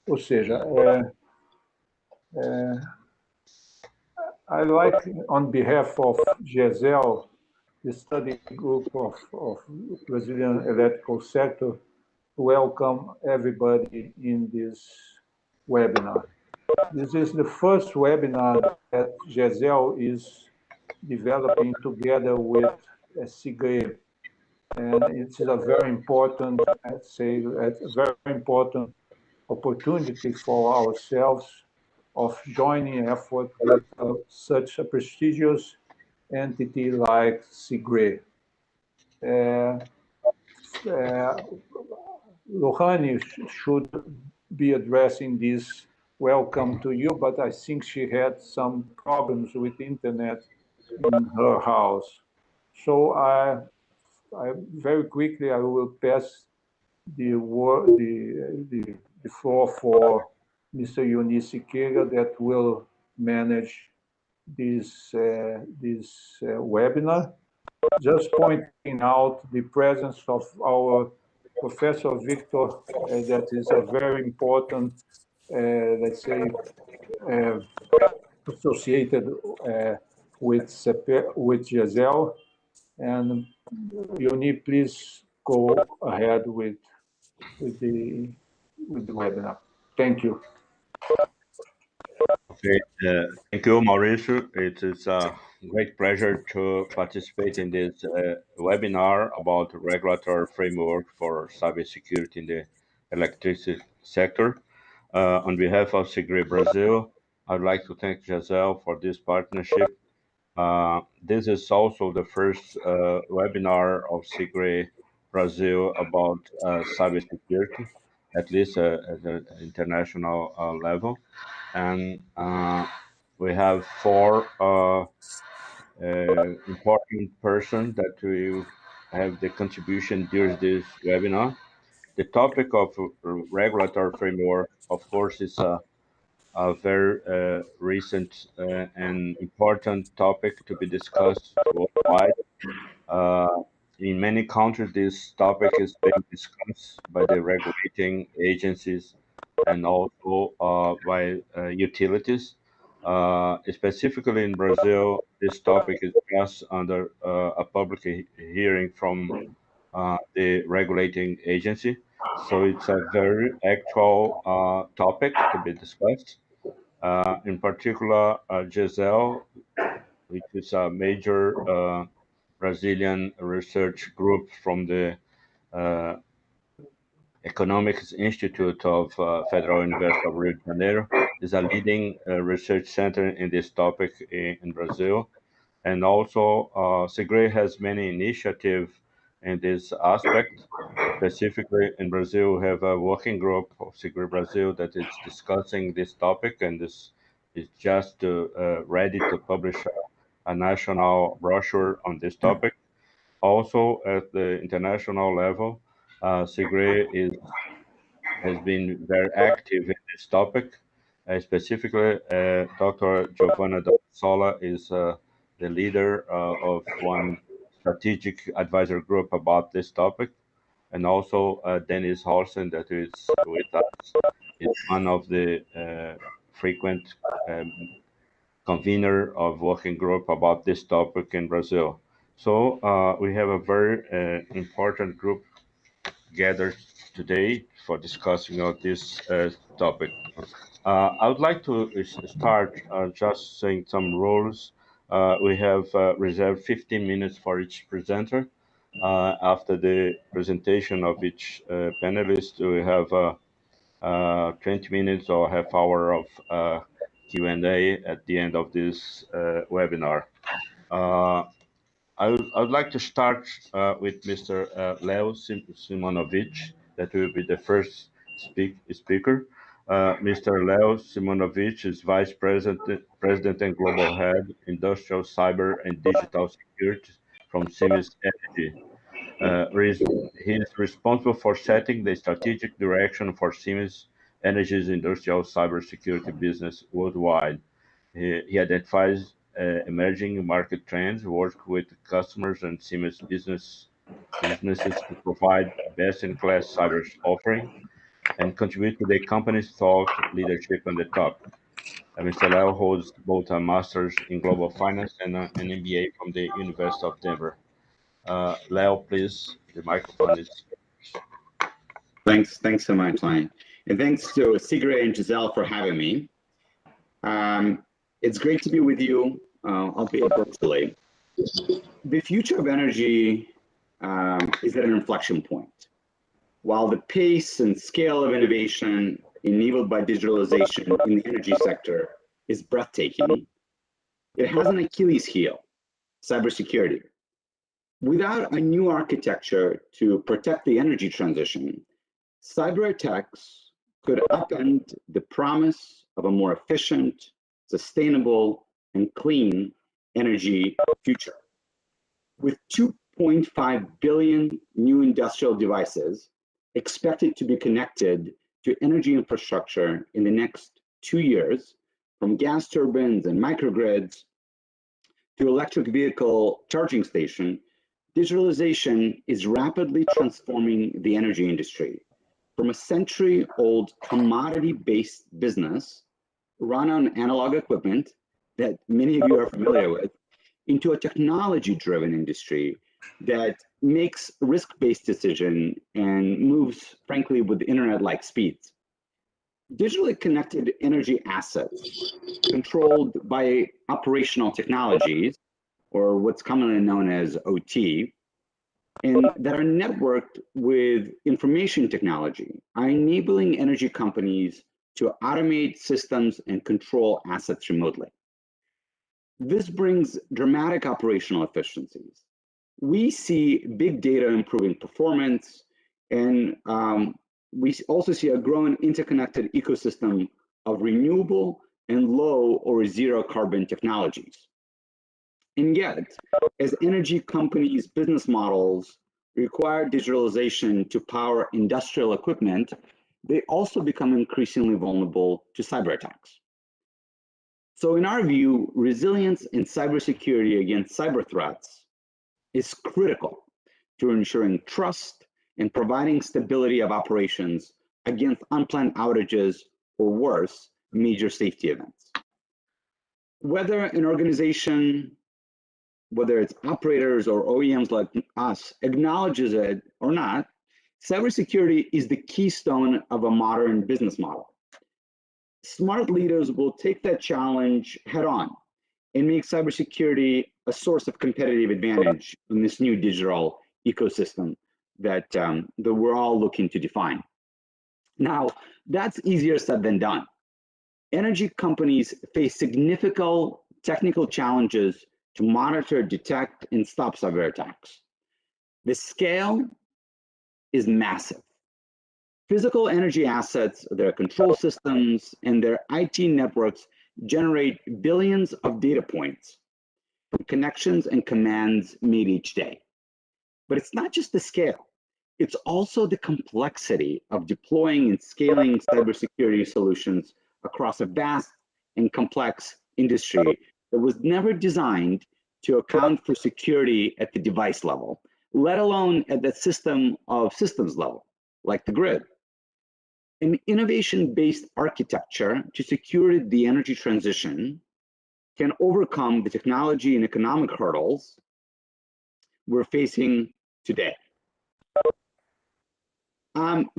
Ou seja, I like, on behalf of Gesel, the study group of Brazilian electrical sector, to welcome everybody in this webinar. This is the first webinar that Gesel is developing together with CIGRE, and it's a very important, I'd say, a very important opportunity for ourselves of joining effort with such a prestigious entity like CIGRE. Lohane should be addressing this welcome to you, but I think she had some problems with internet in her house. So I very quickly I will pass the floor for Mr. Iony Siqueira that will manage this webinar. Just pointing out the presence of our Professor Victor, that is a very important, let's say, associated with Gesel. And Iony, please go ahead with the webinar. Thank you. Okay, thank you, Mauricio. It is a great pleasure to participate in this webinar about regulatory framework for cybersecurity in the electricity sector. On behalf of CIGRE Brasil, I'd like to thank Gesel for this partnership. This is also the first webinar of CIGRE Brasil about cybersecurity, at least at the international level. And we have four important persons that will have the contribution during this webinar. The topic of regulatory framework, of course, is a very recent and important topic to be discussed worldwide. In many countries, this topic is being discussed by the regulating agencies and also by utilities. Specifically in Brazil, this topic is just under a public hearing from the regulating agency. So it's a very actual topic to be discussed. In particular, Gesel, which is a major Brazilian research group from the Economics Institute of Federal University of Rio de Janeiro, is a leading research center in this topic in Brazil. And also, CIGRE has many initiatives in this aspect. Specifically in Brazil, we have a working group of CIGRE Brasil that is discussing this topic, and this is just ready to publish a national brochure on this topic. Also, at the international level, CIGRE has been very active in this topic. Specifically, Dr. Giovanna Dondossola is the leader of one strategic advisor group about this topic. And also Dennis Horsen, that is with us, is one of the frequent convener of working group about this topic in Brazil. So we have a very important group gathered today for discussing of this topic. I would like to start just saying some rules. We have reserved 15 minutes for each presenter. After the presentation of each panelist, we have 20 minutes or half hour of Q&A at the end of this webinar. I would like to start with Mr. Leo Simonovich, that will be the first speaker. Mr. Leo Simonovich is Vice President and Global Head, Industrial Cyber and Digital Security from Siemens Energy. He is responsible for setting the strategic direction for Siemens Energy's industrial cybersecurity business worldwide. He identifies emerging market trends, work with customers and Siemens businesses to provide best-in-class cyber offering, and contribute to the company's thought leadership on the topic. Mr. Leo holds both a master's in global finance and an MBA from the University of Denver. Leo, please, the microphone is yours. Thanks so much, Iony. And thanks to CIGRE and Gesel for having me. It's great to be with you, albeit virtually. The future of energy is at an inflection point. While the pace and scale of innovation enabled by digitalization in the energy sector is breathtaking, it has an Achilles heel, cybersecurity. Without a new architecture to protect the energy transition, cyber attacks could upend the promise of a more efficient, sustainable, and clean energy future. With 2.5 billion new industrial devices expected to be connected to energy infrastructure in the next 2 years, from gas turbines and microgrids to electric vehicle charging station, digitalization is rapidly transforming the energy industry from a century-old commodity-based business run on analog equipment that many of you are familiar with, into a technology-driven industry that makes risk-based decision and moves, frankly, with internet-like speeds. Digitally connected energy assets controlled by operational technologies, or what's commonly known as OT, and that are networked with information technology, are enabling energy companies to automate systems and control assets remotely. This brings dramatic operational efficiencies. We see big data improving performance, and we also see a growing interconnected ecosystem of renewable and low or zero carbon technologies. And yet, as energy companies' business models require digitalization to power industrial equipment, they also become increasingly vulnerable to cyber attacks. So in our view, resilience in cybersecurity against cyber threats is critical to ensuring trust and providing stability of operations against unplanned outages or worse, major safety events. Whether an organization, whether it's operators or OEMs like us, acknowledges it or not, cybersecurity is the keystone of a modern business model. Smart leaders will take that challenge head on and make cybersecurity a source of competitive advantage in this new digital ecosystem that we're all looking to define. Now, that's easier said than done. Energy companies face significant technical challenges to monitor, detect, and stop cyber attacks. The scale is massive. Physical energy assets, their control systems, and their IT networks generate billions of data points from connections and commands made each day. But it's not just the scale, it's also the complexity of deploying and scaling cybersecurity solutions across a vast and complex industry that was never designed to account for security at the device level, let alone at the system of systems level, like the grid. An innovation-based architecture to secure the energy transition can overcome the technology and economic hurdles we're facing today.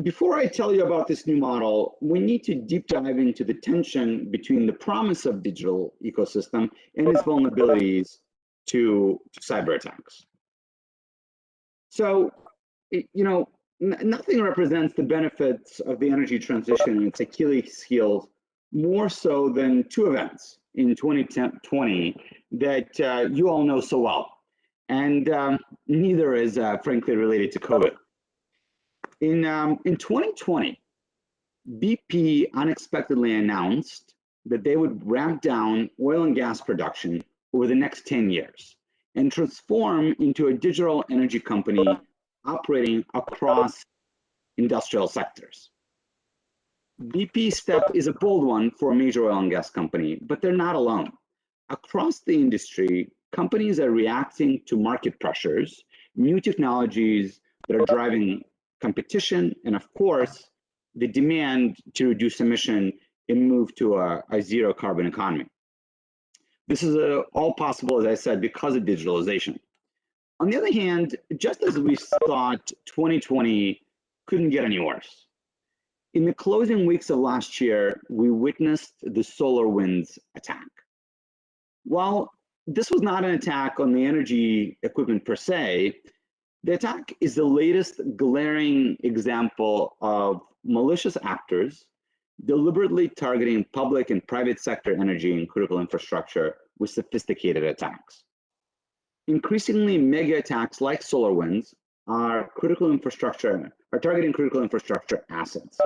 Before I tell you about this new model, we need to deep dive into the tension between the promise of digital ecosystem and its vulnerabilities to cyber attacks. So, nothing represents the benefits of the energy transition and its Achilles heels more so than two events in 2020 that you all know so well. And neither is frankly related to COVID. In 2020, BP unexpectedly announced that they would ramp down oil and gas production over the next 10 years and transform into a digital energy company operating across industrial sectors. BP's step is a bold one for a major oil and gas company, but they're not alone. Across the industry, companies are reacting to market pressures, new technologies that are driving competition, and of course, the demand to reduce emission and move to a zero carbon economy. This is all possible, as I said, because of digitalization. On the other hand, just as we thought 2020 couldn't get any worse, in the closing weeks of last year, we witnessed the SolarWinds attack. While this was not an attack on the energy equipment per se, the attack is the latest glaring example of malicious actors deliberately targeting public and private sector energy and critical infrastructure with sophisticated attacks. Increasingly, mega attacks like SolarWinds are targeting critical infrastructure assets,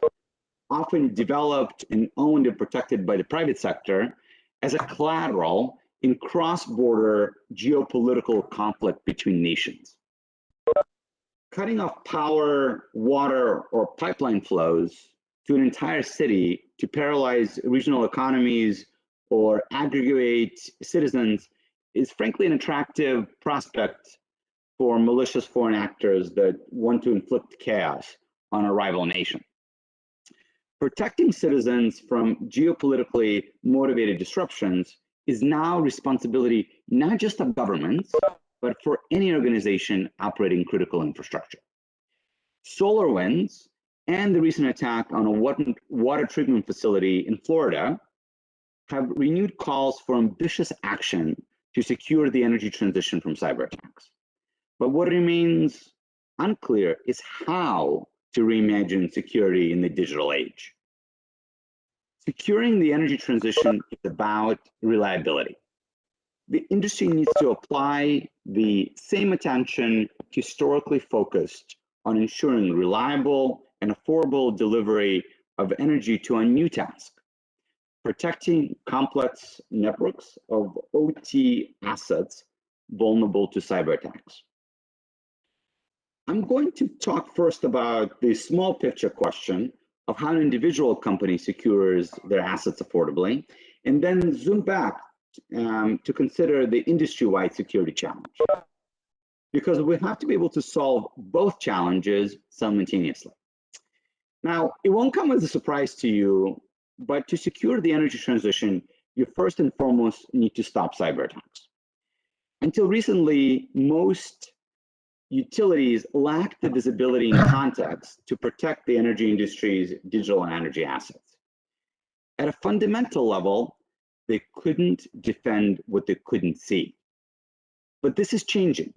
often developed and owned and protected by the private sector as a collateral in cross-border geopolitical conflict between nations. Cutting off power, water, or pipeline flows to an entire city to paralyze regional economies or aggregate citizens is frankly an attractive prospect for malicious foreign actors that want to inflict chaos on a rival nation. Protecting citizens from geopolitically motivated disruptions is now responsibility not just of governments, but for any organization operating critical infrastructure. SolarWinds and the recent attack on a water treatment facility in Florida have renewed calls for ambitious action to secure the energy transition from cyber attacks. But what remains unclear is how to reimagine security in the digital age. Securing the energy transition is about reliability. The industry needs to apply the same attention historically focused on ensuring reliable and affordable delivery of energy to a new task: protecting complex networks of OT assets vulnerable to cyber attacks. I'm going to talk first about the small picture question of how an individual company secures their assets affordably, and then zoom back to consider the industry-wide security challenge. Because we have to be able to solve both challenges simultaneously. Now, it won't come as a surprise to you, but to secure the energy transition, you first and foremost need to stop cyber attacks. Until recently, most utilities lacked the visibility and context to protect the energy industry's digital and energy assets. At a fundamental level, they couldn't defend what they couldn't see. But this is changing.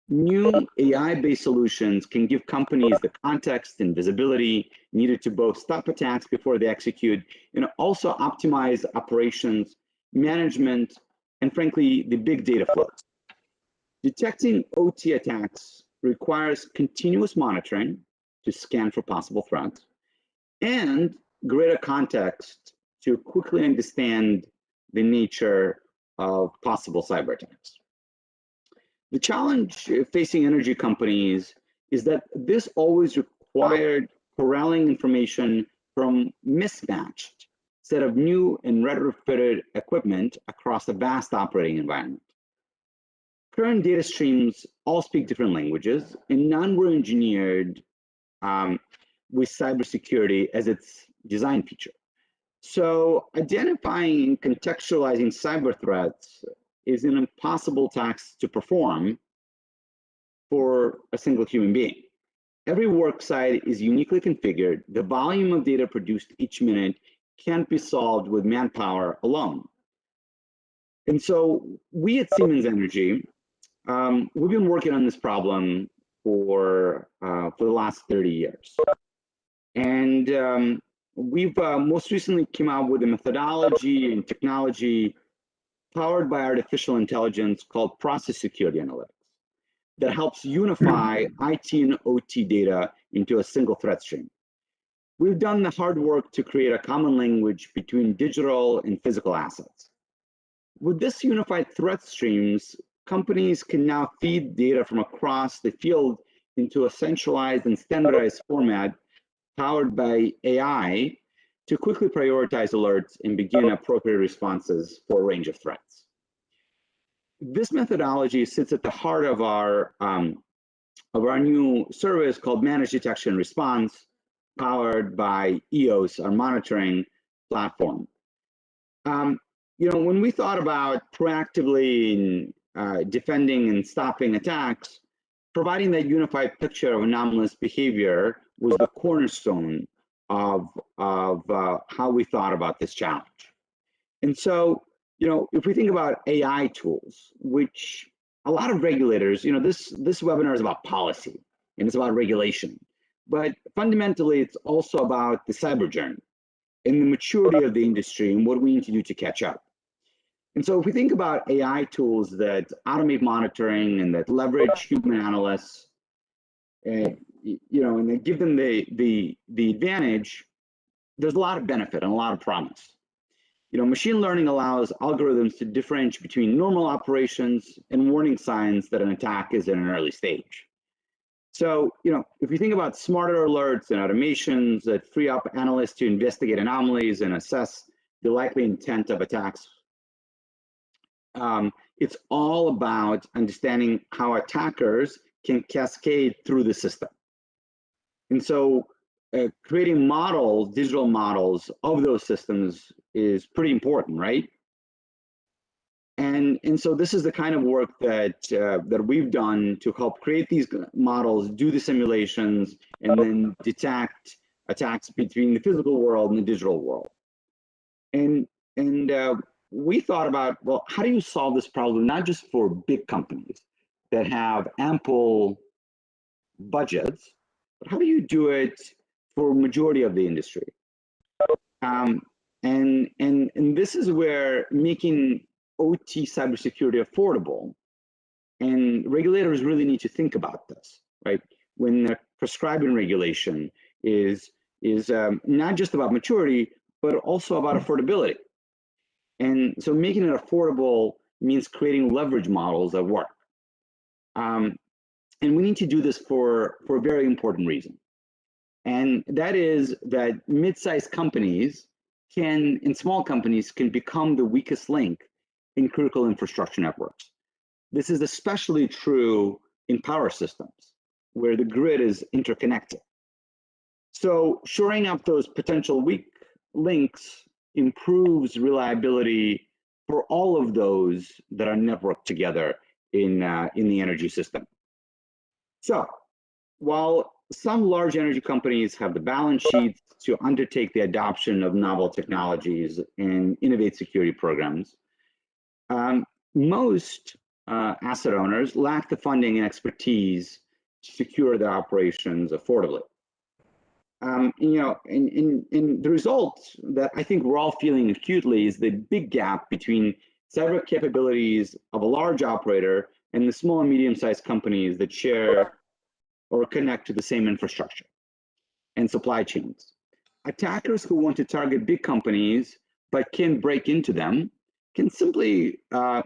New AI-based solutions can give companies the context and visibility needed to both stop attacks before they execute and also optimize operations, management, and frankly, the big data flows. Detecting OT attacks requires continuous monitoring to scan for possible threats and greater context to quickly understand the nature of possible cyber attacks. The challenge facing energy companies is that this always required corralling information from mismatched set of new and retrofitted equipment across a vast operating environment. Current data streams all speak different languages, and none were engineered with cybersecurity as its design feature. So identifying and contextualizing cyber threats is an impossible task to perform for a single human being. Every work site is uniquely configured. The volume of data produced each minute can't be solved with manpower alone. And so we at Siemens Energy, we've been working on this problem for the last 30 years. And we've most recently came out with a methodology and technology powered by artificial intelligence called process security analytics that helps unify IT and OT data into a single threat stream. We've done the hard work to create a common language between digital and physical assets. With this unified threat streams, companies can now feed data from across the field into a centralized and standardized format powered by AI to quickly prioritize alerts and begin appropriate responses for a range of threats. This methodology sits at the heart of our new service called Managed Detection and Response, powered by EOS, our monitoring platform. When we thought about proactively defending and stopping attacks, providing that unified picture of anomalous behavior was the cornerstone of how we thought about this challenge. And so, if we think about AI tools, which a lot of regulators, this webinar is about policy and it's about regulation, but fundamentally it's also about the cyber journey and the maturity of the industry and what we need to do to catch up. And so if we think about AI tools that automate monitoring and that leverage human analysts, and they give them the advantage, there's a lot of benefit and a lot of promise. Machine learning allows algorithms to differentiate between normal operations and warning signs that an attack is in an early stage. So, if you think about smarter alerts and automations that free up analysts to investigate anomalies and assess the likely intent of attacks, it's all about understanding how attackers can cascade through the system. And so creating models, digital models of those systems is pretty important, right? And so this is the kind of work that we've done to help create these models, do the simulations, and then detect attacks between the physical world and the digital world. And we thought about, well, how do you solve this problem, not just for big companies that have ample budgets, but how do you do it for majority of the industry? And this is where making OT cybersecurity affordable, and regulators really need to think about this, right? When they're prescribing regulation is not just about maturity, but also about affordability. And so making it affordable means creating leverage models that work. And we need to do this for a very important reason. And that is that mid-sized companies and small companies can become the weakest link in critical infrastructure networks. This is especially true in power systems, where the grid is interconnected. So shoring up those potential weak links improves reliability for all of those that are networked together in the energy system. So while some large energy companies have the balance sheets to undertake the adoption of novel technologies and innovate security programs, most asset owners lack the funding and expertise to secure their operations affordably. And the result that I think we're all feeling acutely is the big gap between cyber capabilities of a large operator and the small and medium-sized companies that share or connect to the same infrastructure and supply chains. Attackers who want to target big companies but can't break into them can simply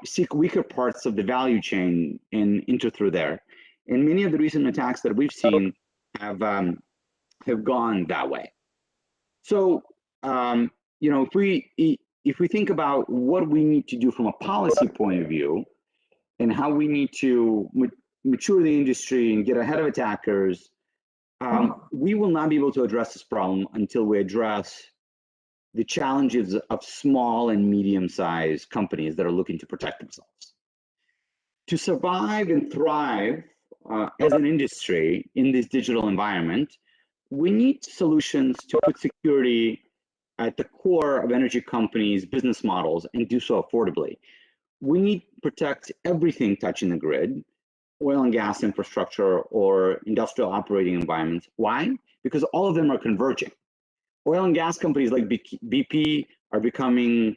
seek weaker parts of the value chain and enter through there. And many of the recent attacks that we've seen have gone that way. So, if we think about what we need to do from a policy point of view and how we need to mature the industry and get ahead of attackers, we will not be able to address this problem until we address the challenges of small and medium-sized companies that are looking to protect themselves. To survive and thrive as an industry in this digital environment, we need solutions to put security at the core of energy companies' business models and do so affordably. We need to protect everything touching the grid, oil and gas infrastructure or industrial operating environments. Why? Because all of them are converging. Oil and gas companies like BP are becoming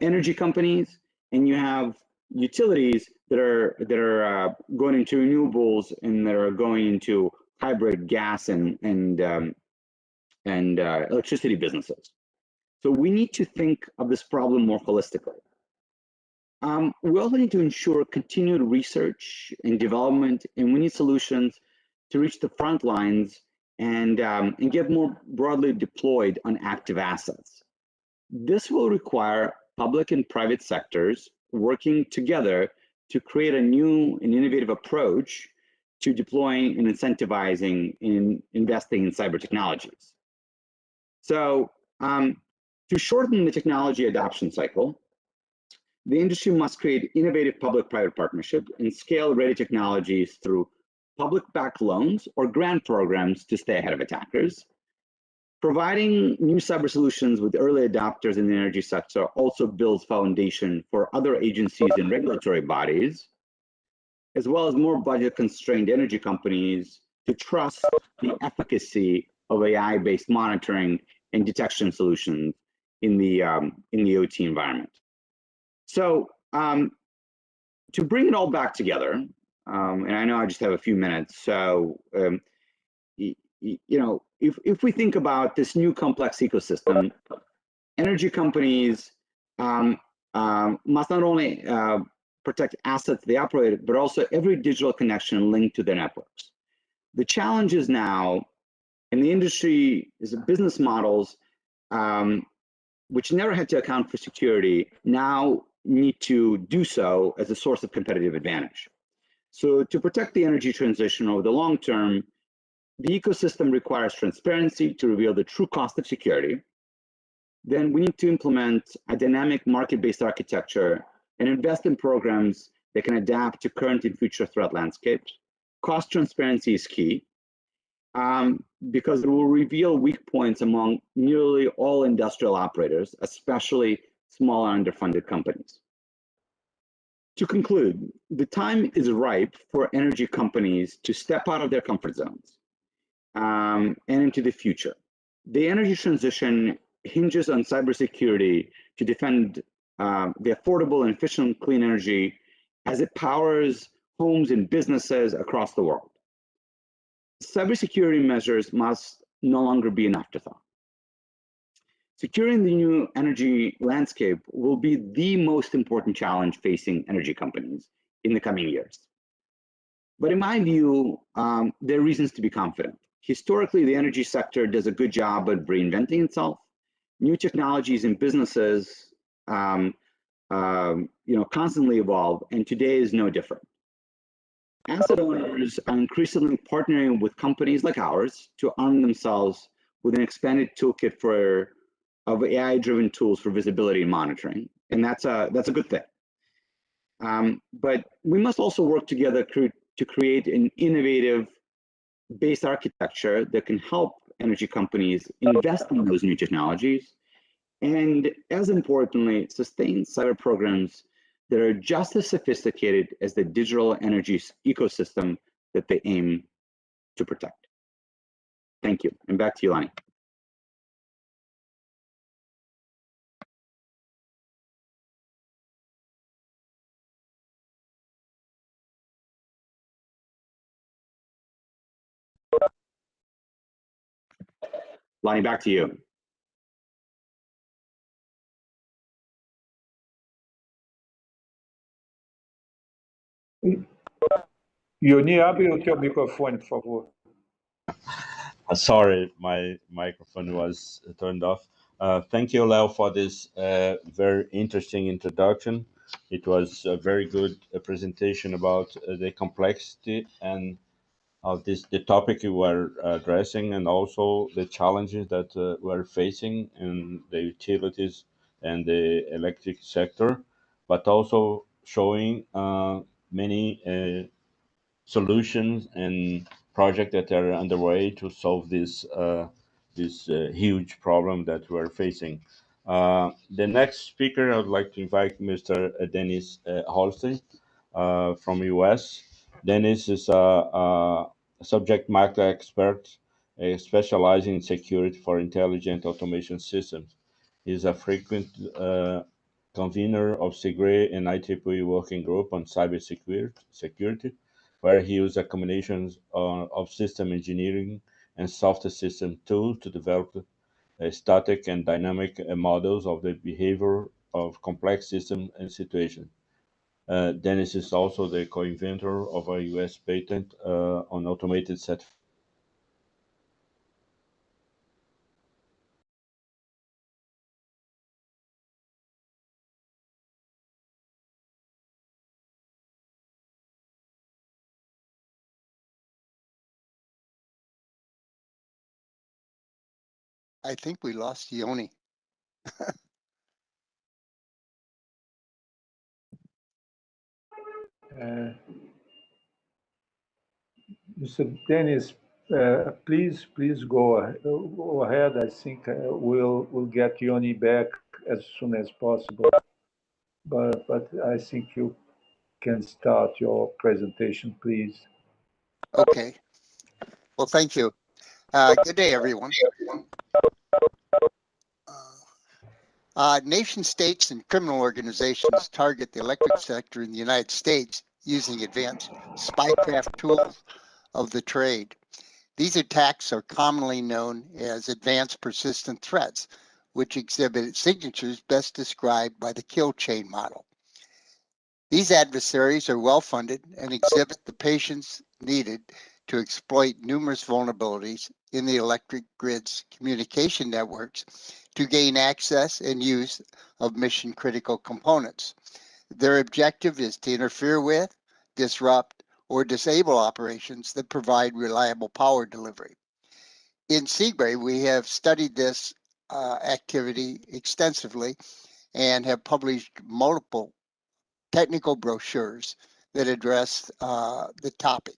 energy companies, and you have utilities that are going into renewables and that are going into hybrid gas and electricity businesses. So we need to think of this problem more holistically. We also need to ensure continued research and development, and we need solutions to reach the front lines and get more broadly deployed on active assets. This will require public and private sectors working together to create a new and innovative approach to deploying and incentivizing in investing in cyber technologies. So to shorten the technology adoption cycle, the industry must create innovative public-private partnerships and scale ready technologies through public-backed loans or grant programs to stay ahead of attackers. Providing new cyber solutions with early adopters in the energy sector also builds foundation for other agencies and regulatory bodies, as well as more budget-constrained energy companies to trust the efficacy of AI-based monitoring and detection solutions in the OT environment. So to bring it all back together, and I know I just have a few minutes, so if we think about this new complex ecosystem, energy companies must not only protect assets they operate, but also every digital connection linked to their networks. The challenge is now, in the industry, is business models which never had to account for security, now need to do so as a source of competitive advantage. So to protect the energy transition over the long term, the ecosystem requires transparency to reveal the true cost of security. Then we need to implement a dynamic market-based architecture and invest in programs that can adapt to current and future threat landscapes. Cost transparency is key because it will reveal weak points among nearly all industrial operators, especially small and underfunded companies. To conclude, the time is ripe for energy companies to step out of their comfort zones and into the future. The energy transition hinges on cybersecurity to defend the affordable and efficient clean energy as it powers homes and businesses across the world. Cybersecurity measures must no longer be an afterthought. Securing the new energy landscape will be the most important challenge facing energy companies in the coming years. But in my view, there are reasons to be confident. Historically, the energy sector does a good job at reinventing itself. New technologies and businesses constantly evolve, and today is no different. Asset owners are increasingly partnering with companies like ours to arm themselves with an expanded toolkit of AI-driven tools for visibility and monitoring, and that's a good thing. But we must also work together to create an innovative base architecture that can help energy companies invest in those new technologies, and as importantly, sustain cyber programs that are just as sophisticated as the digital energy ecosystem that they aim to protect. Thank you, and back to you, Lonnie. Lonnie, back to you. Iony, abre o teu microfone, por favor. Sorry, my microphone was turned off. Thank you, Leo, for this very interesting introduction. It was a very good presentation about the complexity and of the topic you were addressing, and also the challenges that we're facing in the utilities and the electric sector, but also showing many solutions and projects that are underway to solve this huge problem that we're facing. The next speaker, I would like to invite Mr. Dennis Holstein from US. Dennis is a subject matter expert specializing in security for intelligent automation systems. He's a frequent convener of CIGRE and IEEE working group on cybersecurity, where he used a combination of system engineering and software system tools to develop static and dynamic models of the behavior of complex systems and situations. Dennis is also the co-inventor of a US patent on automated set I think we lost Iony. Mr. Dennis, please go ahead. I think we'll get Iony back as soon as possible. But I think you can start your presentation, please. Okay. Well, thank you. Good day, everyone. Nation states and criminal organizations target the electric sector in the United States using advanced spycraft tools of the trade. These attacks are commonly known as advanced persistent threats, which exhibit signatures best described by the kill chain model. These adversaries are well-funded and exhibit the patience needed to exploit numerous vulnerabilities in the electric grid's communication networks to gain access and use of mission-critical components. Their objective is to interfere with, disrupt, or disable operations that provide reliable power delivery. In CIGRE, we have studied this activity extensively and have published multiple technical brochures that address the topic.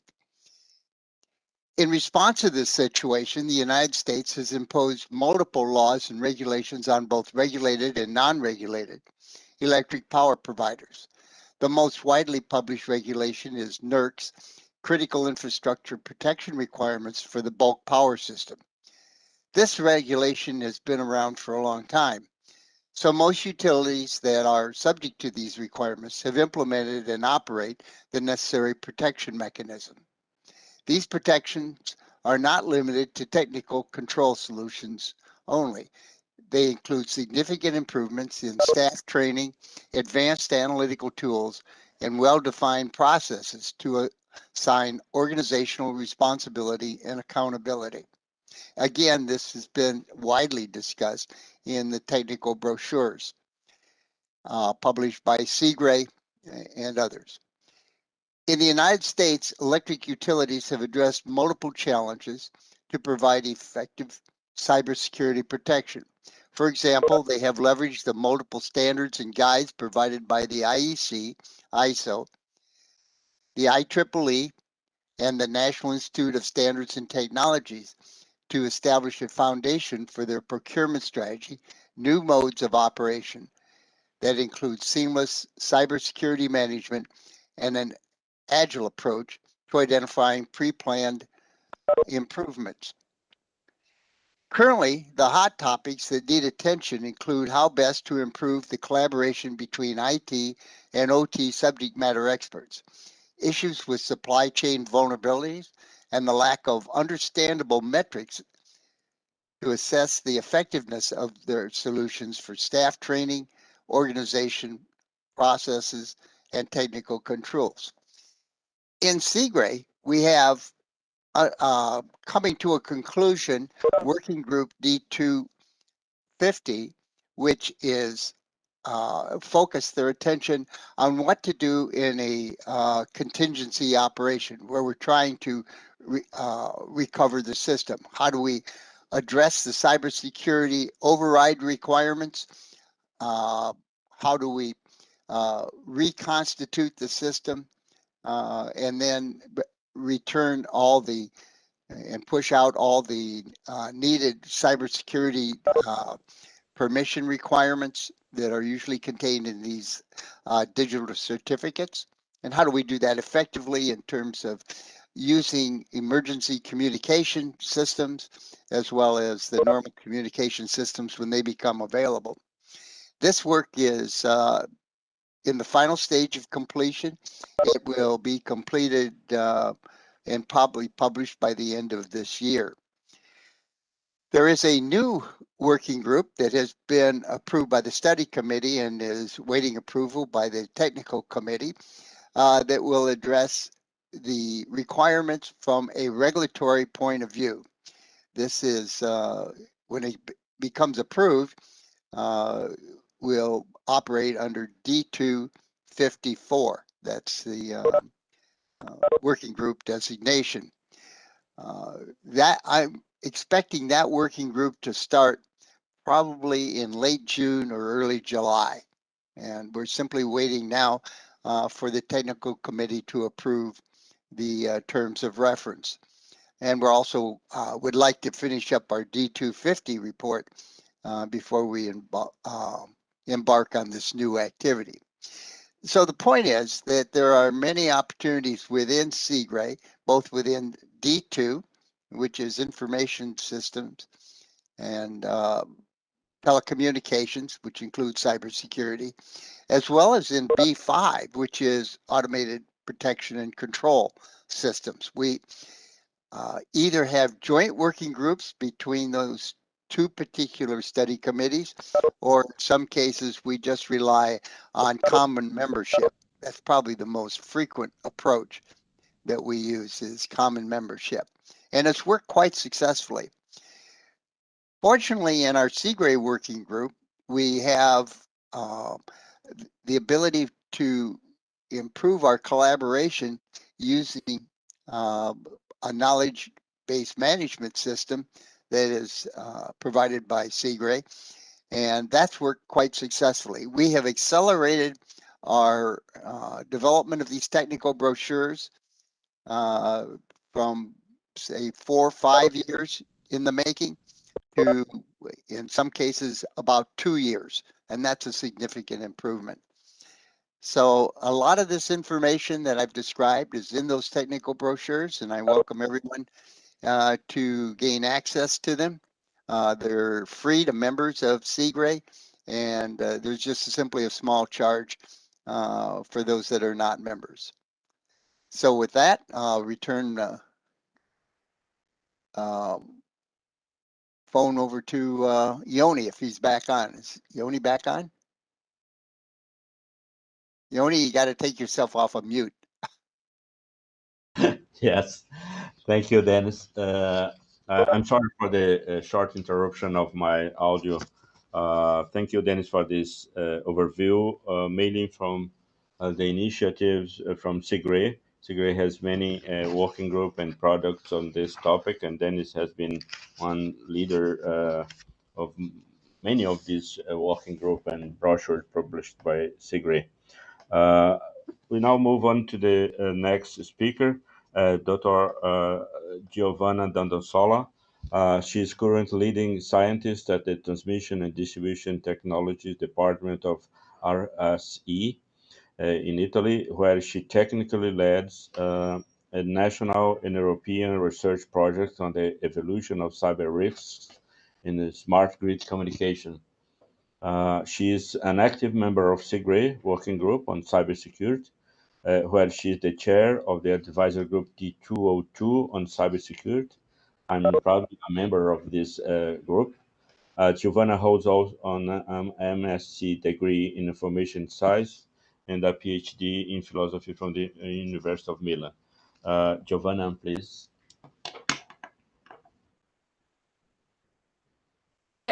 In response to this situation, the United States has imposed multiple laws and regulations on both regulated and non-regulated electric power providers. The most widely published regulation is NERC's Critical Infrastructure Protection Requirements for the Bulk Power System. This regulation has been around for a long time, so most utilities that are subject to these requirements have implemented and operate the necessary protection mechanism. These protections are not limited to technical control solutions only. They include significant improvements in staff training, advanced analytical tools, and well-defined processes to assign organizational responsibility and accountability. Again, this has been widely discussed in the technical brochures published by CIGRE and others. In the United States, electric utilities have addressed multiple challenges to provide effective cybersecurity protection. For example, they have leveraged the multiple standards and guides provided by the IEC, ISO, the IEEE, and the National Institute of Standards and Technologies to establish a foundation for their procurement strategy, new modes of operation that include seamless cybersecurity management and an agile approach to identifying pre-planned improvements. Currently, the hot topics that need attention include how best to improve the collaboration between IT and OT subject matter experts, issues with supply chain vulnerabilities, and the lack of understandable metrics to assess the effectiveness of their solutions for staff training, organization, processes, and technical controls. In CIGRE, we have coming to a conclusion, Working Group D250, which is focused their attention on what to do in a contingency operation where we're trying to recover the system. How do we address the cybersecurity override requirements? How do we reconstitute the system and then return all the and push out all the needed cybersecurity permission requirements that are usually contained in these digital certificates? And how do we do that effectively in terms of using emergency communication systems as well as the normal communication systems when they become available? This work is in the final stage of completion. It will be completed and probably published by the end of this year. There is a new working group that has been approved by the study committee and is waiting approval by the technical committee that will address the requirements from a regulatory point of view. This is, when it becomes approved, will operate under D254. That's the working group designation. That I'm expecting that working group to start probably in late June or early July. And we're simply waiting now for the technical committee to approve the terms of reference. And we're also would like to finish up our D250 report before we embark on this new activity. So the point is that there are many opportunities within CIGRE, both within D2, which is information systems, and telecommunications, which includes cybersecurity, as well as in B5, which is automated protection and control systems. We either have joint working groups between those two particular study committees, or in some cases, we just rely on common membership. That's probably the most frequent approach that we use, is common membership. And it's worked quite successfully. Fortunately, in our CIGRE working group, we have the ability to improve our collaboration using a knowledge-based management system that is provided by CIGRE, and that's worked quite successfully. We have accelerated our development of these technical brochures from, say, 4 or 5 years in the making to, in some cases, about 2 years, and that's a significant improvement. So a lot of this information that I've described is in those technical brochures, and I welcome everyone to gain access to them. They're free to members of CIGRE, and there's just simply a small charge for those that are not members. So with that, I'll return the phone over to Iony if he's back on. Is Iony back on? Iony, you got to take yourself off of mute. Yes, thank you, Dennis. I'm sorry for the short interruption of my audio. Thank you, Dennis, for this overview, mainly from the initiatives from CIGRE. CIGRE has many working group and products on this topic, and Dennis has been one leader of many of these working group and brochures published by CIGRE. We now move on to the next speaker, Dr. Giovanna Dondossola. She is currently leading scientist at the Transmission and Distribution Technologies Department of RSE in Italy, where she technically leads a national and European research project on the evolution of cyber risks in the smart grid communication. She is an active member of CIGRE working group on cybersecurity, where she is the chair of the advisor group D202 on cybersecurity. I'm proudly a member of this group. Giovanna holds also an MSc degree in information science and a PhD in philosophy from the University of Milan. Giovanna, please.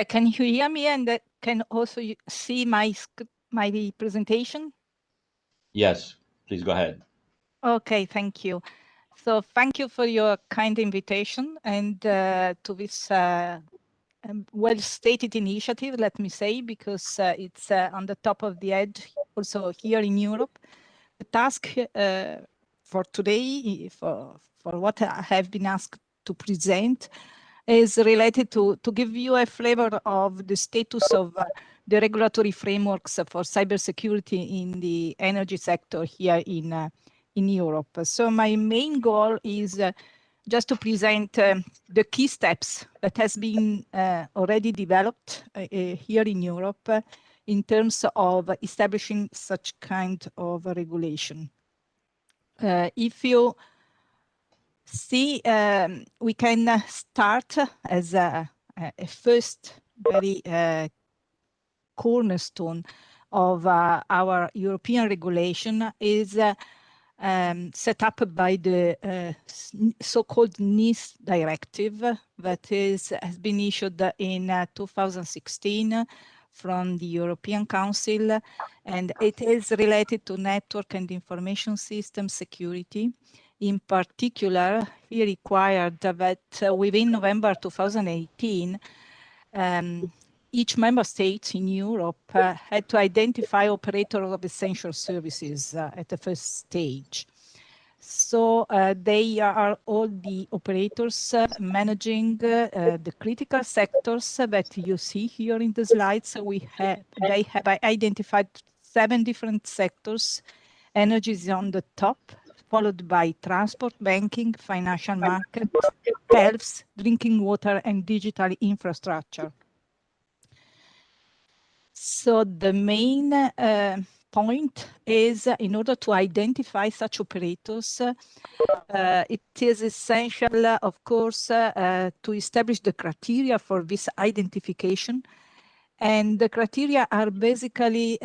Can you hear me, and can also see my presentation? Yes, please go ahead. Okay, thank you. So thank you for your kind invitation and to this well-stated initiative, let me say, because it's on the top of the head also here in Europe. The task for today, for what I have been asked to present, is related to give you a flavor of the status of the regulatory frameworks for cybersecurity in the energy sector here in Europe. So my main goal is just to present the key steps that has been already developed here in Europe in terms of establishing such kind of regulation. If you see, we can start as a first very cornerstone of our European regulation is set up by the so-called Nis Directive that has been issued in 2016 from the European Council, and it is related to network and information system security. in particular, he required that within November 2018, each member state in Europe had to identify operators of essential services at the first stage. So they are all the operators managing the critical sectors that you see here in the slides. So they have identified 7 different sectors. Energy is on the top, followed by transport, banking, financial market, health, drinking water, and digital infrastructure. So the main point is, in order to identify such operators, it is essential, of course, to establish the criteria for this identification. And the criteria are basically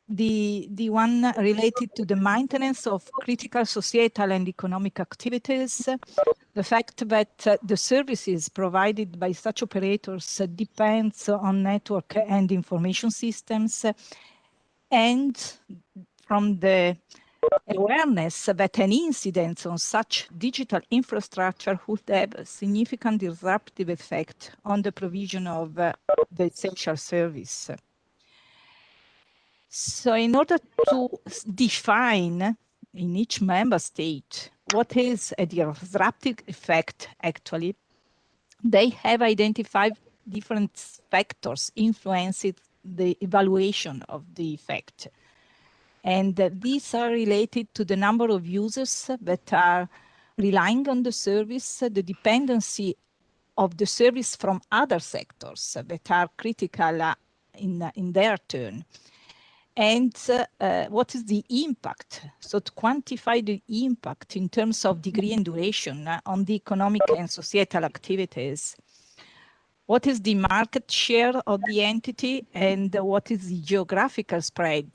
the one related to the maintenance of critical societal and economic activities, the fact that the services provided by such operators depends on network and information systems, and from the awareness that an incident on such digital infrastructure would have a significant disruptive effect on the provision of the essential service. So in order to define in each member state what is a disruptive effect, actually, they have identified different factors influencing the evaluation of the effect. And these are related to the number of users that are relying on the service, the dependency of the service from other sectors that are critical in their turn. And what is the impact? So to quantify the impact in terms of degree and duration on the economic and societal activities. What is the market share of the entity, and what is the geographical spread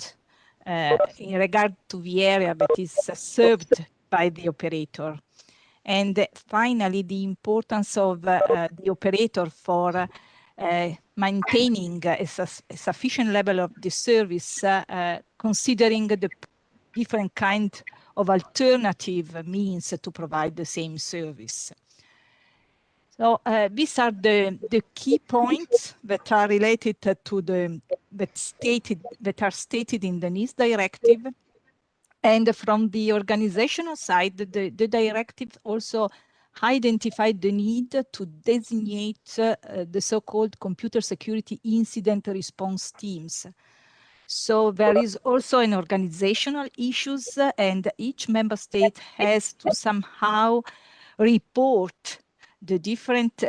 in regard to the area that is served by the operator? And finally, the importance of the operator for maintaining a sufficient level of the service, considering the different kind of alternative means to provide the same service. So these are the key points that are related to that are stated in the Nis Directive. And from the organizational side, the directive also identified the need to designate the so-called computer security incident response teams. So there is also an organizational issues, and each member state has to somehow report the different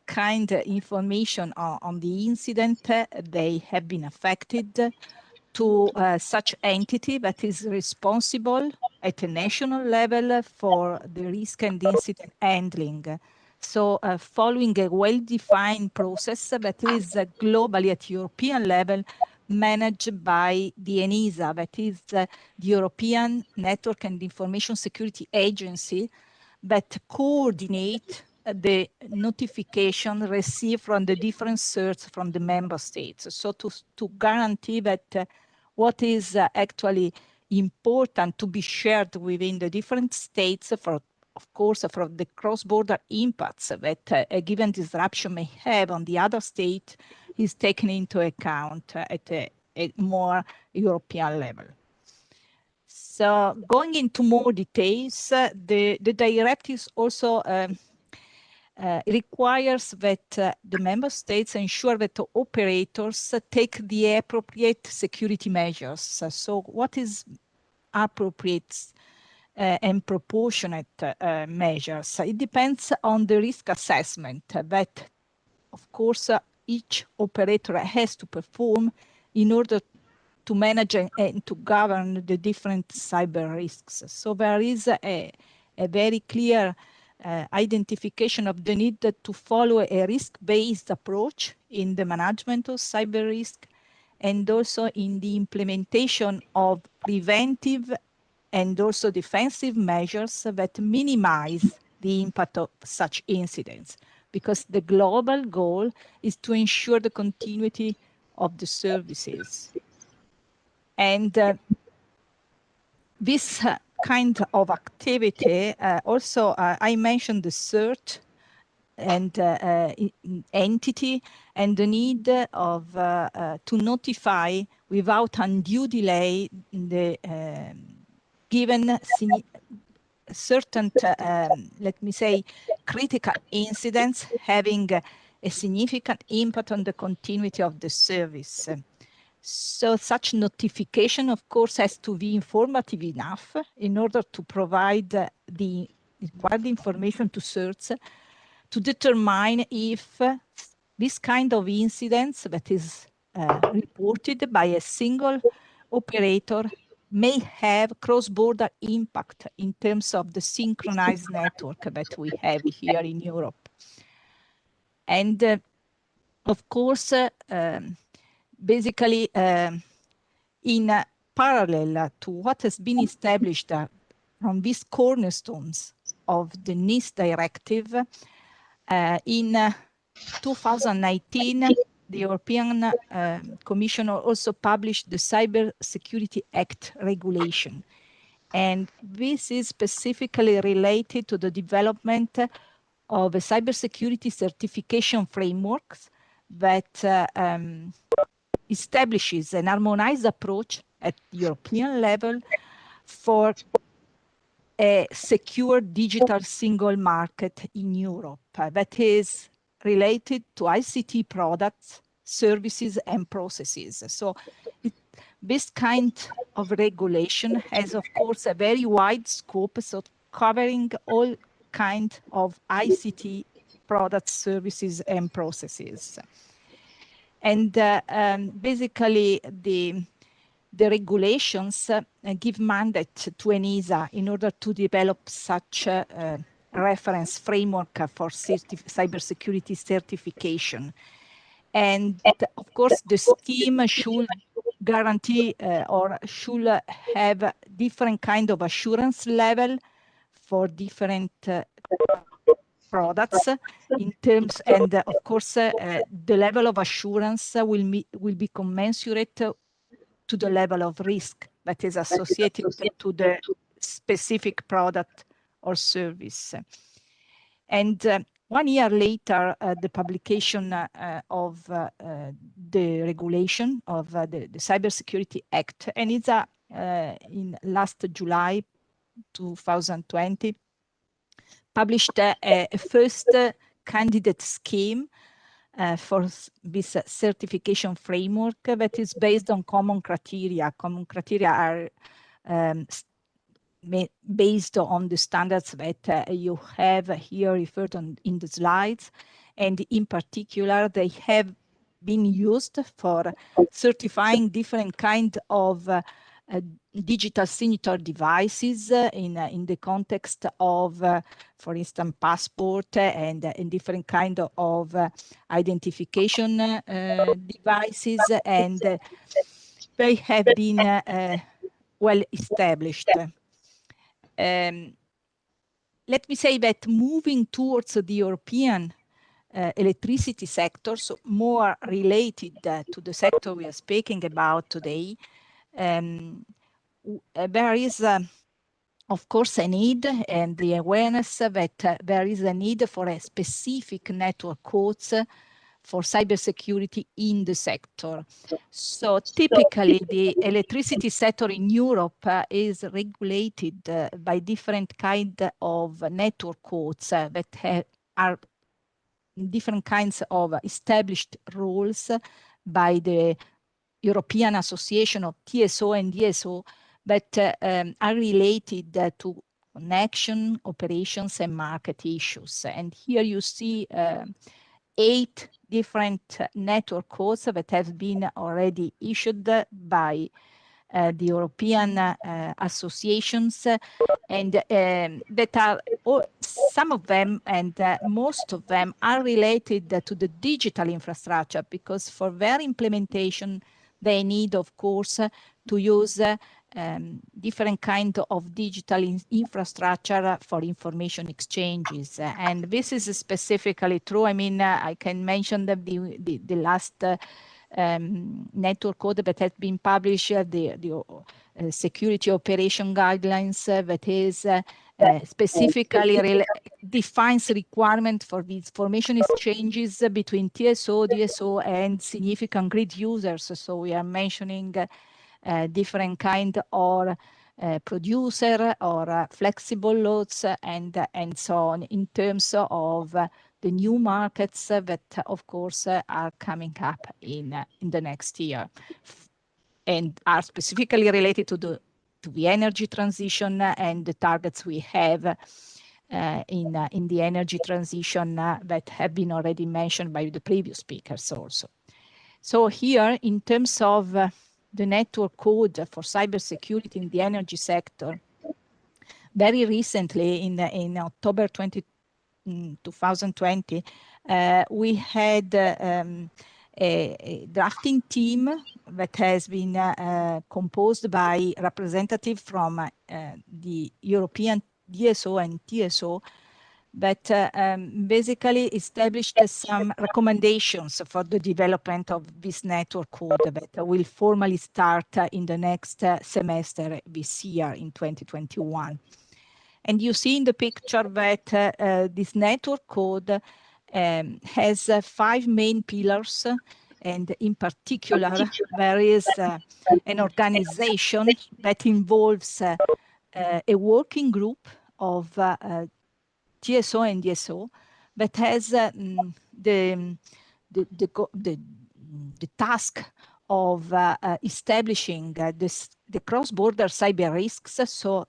kind of information on the incident they have been affected to such entity that is responsible at a national level for the risk and incident handling. So following a well-defined process that is globally at European level managed by the ENISA, that is the European Network and Information Security Agency, that coordinate the notification received from the different certs from the member states. So to guarantee that what is actually important to be shared within the different states, for, of course, for the cross-border impacts that a given disruption may have on the other state is taken into account at a more European level. So going into more details, the directives also requires that the member states ensure that the operators take the appropriate security measures. So what is appropriate and proportionate measures? It depends on the risk assessment that, of course, each operator has to perform in order to manage and to govern the different cyber risks. So there is a very clear identification of the need to follow a risk-based approach in the management of cyber risk, and also in the implementation of preventive and also defensive measures that minimize the impact of such incidents, because the global goal is to ensure the continuity of the services. And this kind of activity, also I mentioned the CERT and entity and the need of to notify without undue delay the given certain, let me say, critical incidents having a significant impact on the continuity of the service. So such notification, of course, has to be informative enough in order to provide the required information to CERTs to determine if this kind of incidents that is reported by a single operator may have cross-border impact in terms of the synchronized network that we have here in Europe. And of course, basically, in parallel to what has been established from these cornerstones of the Nis Directive, in 2019, the European Commission also published the Cybersecurity Act regulation. And this is specifically related to the development of a cybersecurity certification framework that establishes an harmonized approach at the European level for a secure digital single market in Europe that is related to ICT products, services, and processes. So this kind of regulation has, of course, a very wide scope, so covering all kinds of ICT products, services, and processes. And basically, the regulations give mandate to ENISA in order to develop such a reference framework for cybersecurity certification. And of course, the scheme should guarantee or should have different kind of assurance level for different products in terms, and of course, the level of assurance will be commensurate to the level of risk that is associated to the specific product or service. And 1 year later, the publication of the regulation of the Cybersecurity Act, and it's in last July 2020, published a first candidate scheme for this certification framework that is based on common criteria. Common criteria are based on the standards that you have here referred on in the slides. And in particular, they have been used for certifying different kind of digital signature devices in the context of, for instance, passport and in different kind of identification devices, and they have been well established. Let me say that moving towards the European electricity sector, so more related to the sector we are speaking about today, there is, of course, a need and the awareness that there is a need for a specific network codes for cybersecurity in the sector. So typically, the electricity sector in Europe is regulated by different kind of network codes that are different kinds of established rules by the European Association of TSO and DSO that are related to connection, operations, and market issues. And here you see 8 different network codes that have been already issued by the European associations, and that are some of them and most of them are related to the digital infrastructure, because for their implementation they need, of course, to use different kind of digital infrastructure for information exchanges. And this is specifically true. I mean, I can mention that the last network code that has been published, the security operation guidelines that is specifically defines requirement for the information exchanges between TSO, DSO, and significant grid users. So we are mentioning different kind of producer or flexible loads and so on in terms of the new markets that of course are coming up in the next year and are specifically related to the energy transition and the targets we have in the energy transition that have been already mentioned by the previous speakers also. So here, in terms of the network code for cybersecurity in the energy sector, very recently in October 2020, we had a drafting team that has been composed by representatives from the European DSO and TSO that basically established some recommendations for the development of this network code that will formally start in the next semester this year in 2021. And you see in the picture that this network code has 5 main pillars, and in particular, there is an organization that involves a working group of TSO and DSO that has the task of establishing the cross-border cyber risks, so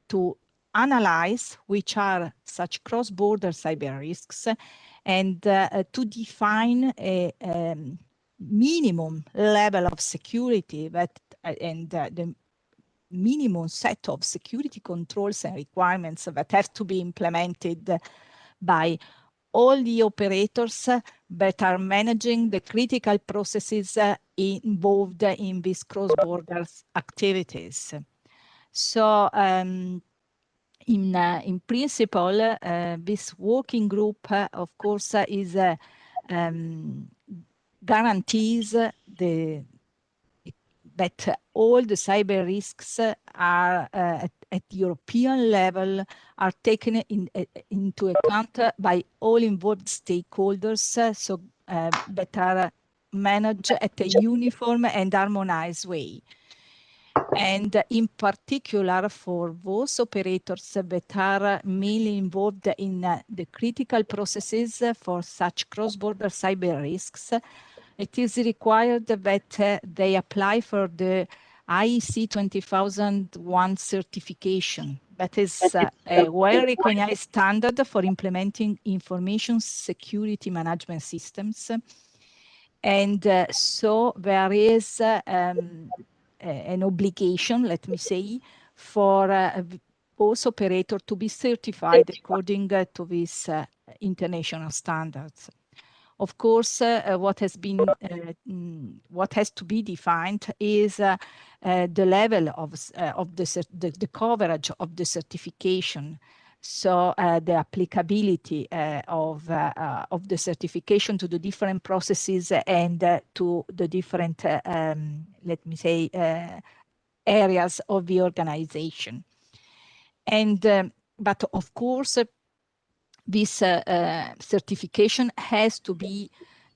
to analyze which are such cross-border cyber risks and to define a minimum level of security that and the minimum set of security controls and requirements that have to be implemented by all the operators that are managing the critical processes involved in these cross-border activities. So in principle, this working group, of course, is guarantees that all the cyber risks are at European level are taken into account by all involved stakeholders, so that are managed at a uniform and harmonized way. And in particular, for those operators that are mainly involved in the critical processes for such cross-border cyber risks, it is required that they apply for the IEC 20001 certification. That is a well-recognized standard for implementing information security management systems. And so there is an obligation, let me say, for both operators to be certified according to these international standards. Of course, what has to be defined is the level of the coverage of the certification. So the applicability of the certification to the different processes and to the different, let me say, areas of the organization. And but of course, this certification has to be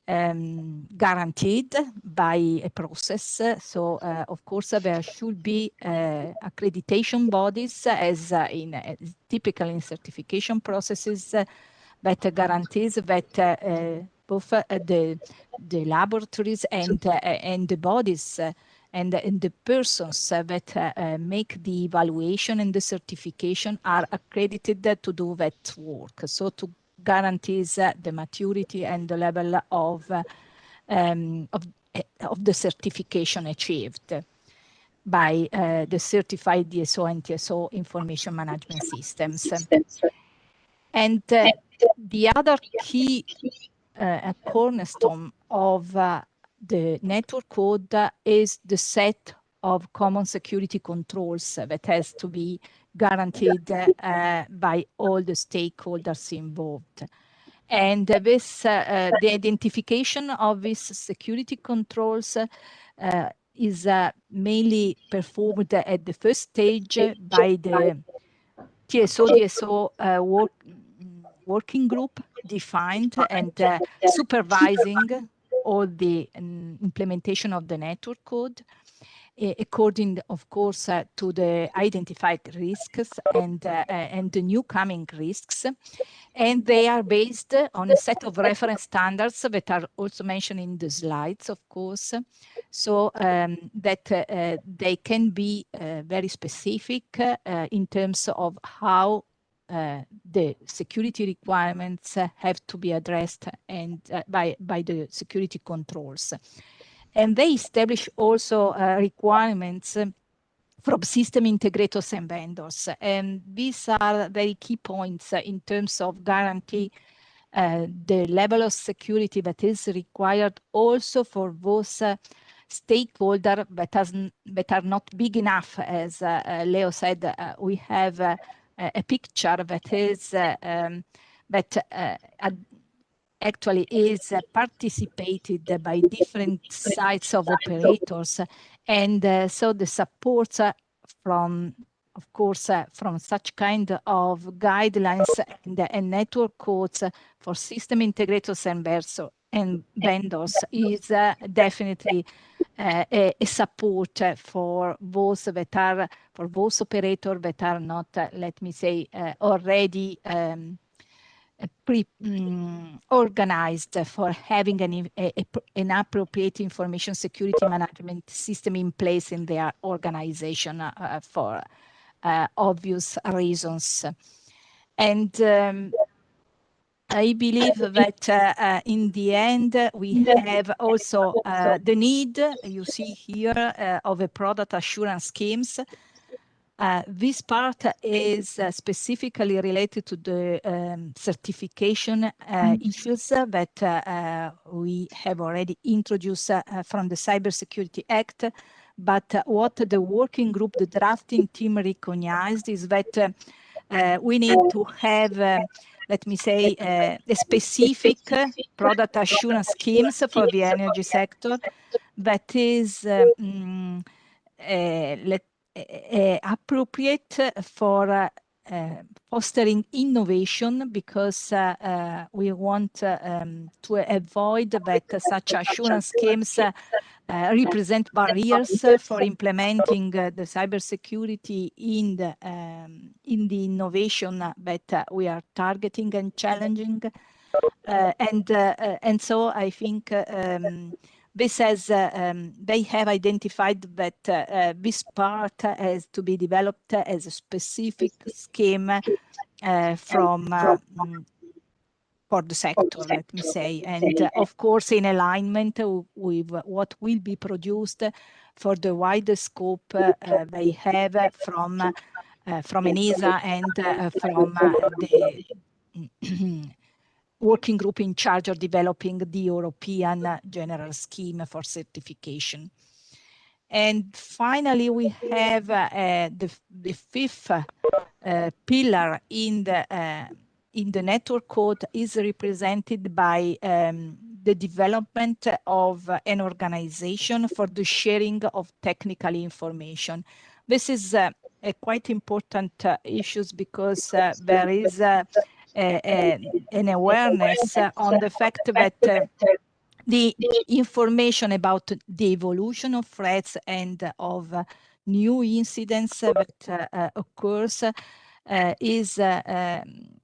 guaranteed by a process. So, of course, there should be accreditation bodies, as typically in certification processes, that guarantees that both the laboratories and the bodies and the persons that make the evaluation and the certification are accredited to do that work. So to guarantees the maturity and the level of the certification achieved by the certified DSO and TSO information management systems. And the other key cornerstone of the network code is the set of common security controls that has to be guaranteed by all the stakeholders involved. And the identification of these security controls is mainly performed at the first stage by the TSO-DSO working group defined and supervising all the implementation of the network code, according, of course, to the identified risks and the new coming risks. And they are based on a set of reference standards that are also mentioned in the slides, of course, so that they can be very specific in terms of how the security requirements have to be addressed and by the security controls. And they establish also requirements from system integrators and vendors. And these are very key points in terms of guarantee the level of security that is required also for those stakeholders that are not big enough. As Leo said, we have a picture that is actually is participated by different sites of operators. And so the support from, of course, from such kind of guidelines and network codes for system integrators and vendors is definitely a support for those that are, for those operators that are not, let me say, already organized for having an appropriate information security management system in place in their organization for obvious reasons. And I believe that in the end, we have also the need, you see here, of a product assurance schemes. This part is specifically related to the certification issues that we have already introduced from the Cybersecurity Act. But what the working group, the drafting team recognized is that we need to have, let me say, a specific product assurance schemes for the energy sector that is appropriate for fostering innovation, because we want to avoid that such assurance schemes represent barriers for implementing the cybersecurity in the innovation that we are targeting and challenging. And so I think this has, they have identified that this part has to be developed as a specific scheme for the sector, let me say, and of course in alignment with what will be produced for the wider scope they have from ENISA and from the working group in charge of developing the European general scheme for certification. And finally, we have the fifth pillar in the network code is represented by the development of an organization for the sharing of technical information. This is a quite important issue because there is an awareness on the fact that the information about the evolution of threats and of new incidents that occurs is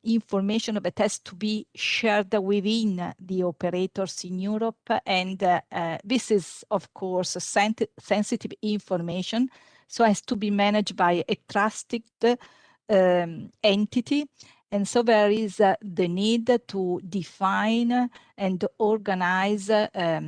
information that has to be shared within the operators in Europe. And this is, of course, sensitive information, so has to be managed by a trusted entity. And so there is the need to define and organize a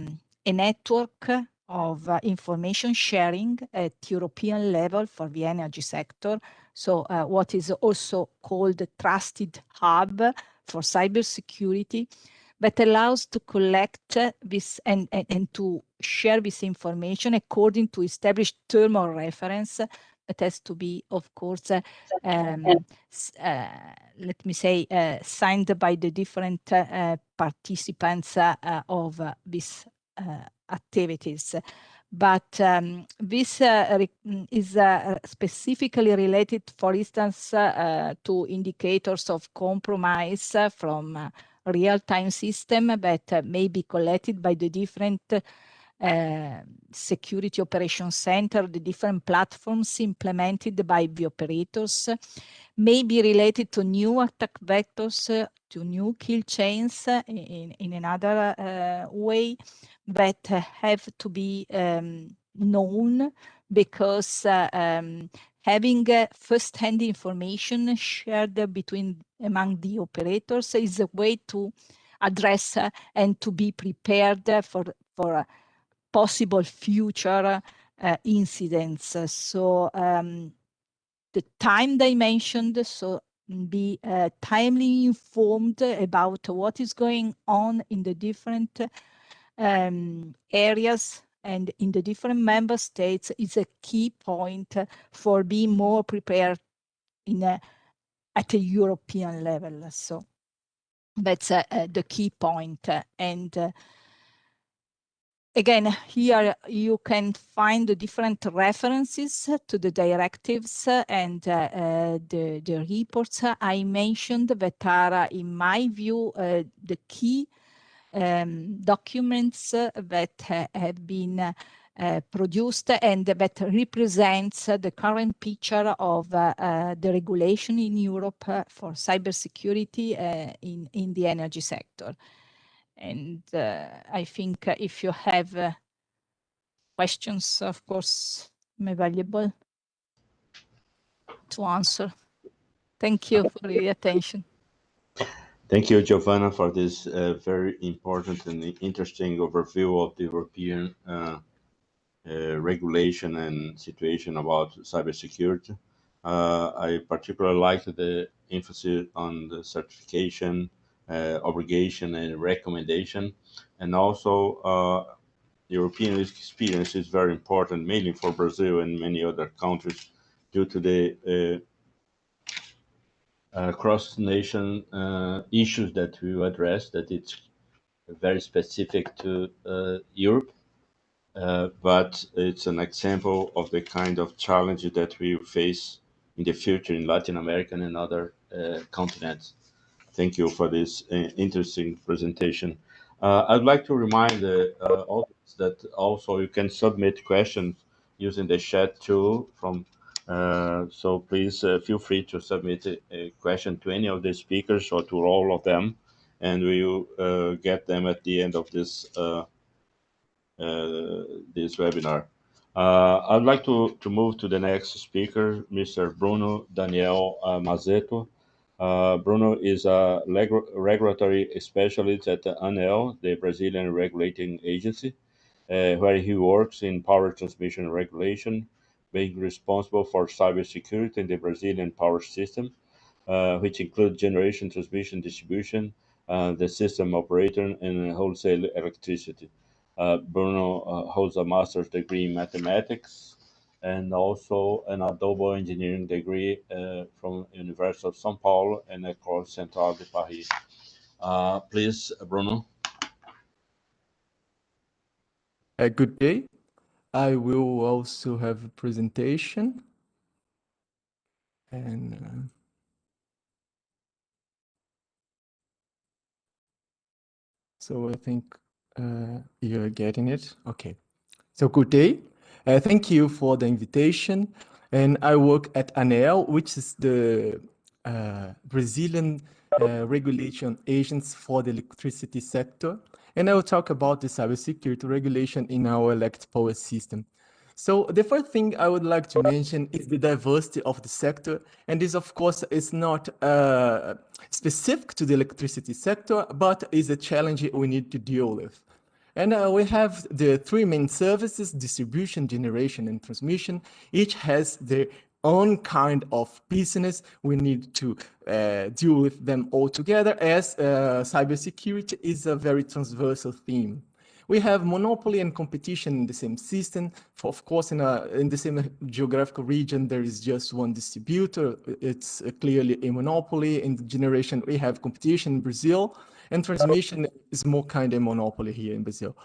network of information sharing at European level for the energy sector. So what is also called a trusted hub for cybersecurity, that allows to collect this and to share this information according to established term of reference it has to be, of course, let me say, signed by the different participants of these activities. But this is specifically related, for instance, to indicators of compromise from real-time system that may be collected by the different security operation center, the different platforms implemented by the operators, may be related to new attack vectors, to new kill chains in another way that have to be known, because having first-hand information shared among the operators is a way to address and to be prepared for possible future incidents. So the time dimension, so be timely informed about what is going on in the different areas and in the different member states is a key point for being more prepared at a European level. So that's the key point. And again, here you can find the different references to the directives and the reports I mentioned that are, in my view, the key documents that have been produced and that represents the current picture of the regulation in Europe for cybersecurity in the energy sector. And I think if you have questions, of course, I'm available to answer. Thank you for your attention. Thank you, Giovanna, for this very important and interesting overview of the European regulation and situation about cybersecurity. I particularly like the emphasis on the certification, obligation, and recommendation, and also European experience is very important, mainly for Brazil and many other countries, due to the cross-nation issues that we address, that it's very specific to Europe, but it's an example of the kind of challenge that we face in the future in Latin America and other continents. Thank you for this interesting presentation. I'd like to remind the audience that also you can submit questions using the chat tool so please feel free to submit a question to any of the speakers or to all of them, and we will get them at the end of this this webinar. I'd like to move to the next speaker, Mr. Bruno Daniel Mazeto. Bruno is a regulatory specialist at the ANEEL, the Brazilian regulating agency, where he works in power transmission regulation, being responsible for cybersecurity in the Brazilian power system, which includes generation, transmission, distribution, the system operator, and wholesale electricity. Bruno holds a master's degree in mathematics and also an double engineering degree from University of São Paulo and École Centrale de Paris. Please, Bruno. Good day. I will also have a presentation. And so I think you're getting it. Okay. So good day. Thank you for the invitation. And I work at ANEEL, which is the Brazilian regulation agents for the electricity sector. And I will talk about the cybersecurity regulation in our electric power system. So the first thing I would like to mention is the diversity of the sector. And this, of course, is not specific to the electricity sector, but is a challenge we need to deal with. And we have the three main services: distribution, generation, and transmission. Each has their own kind of business. We need to deal with them all together, as cybersecurity is a very transversal theme. We have monopoly and competition in the same system. Of course, in the same geographical region, there is just one distributor. It's clearly a monopoly. In the generation, we have competition in Brazil, and transmission is more kind of a monopoly here in Brazil.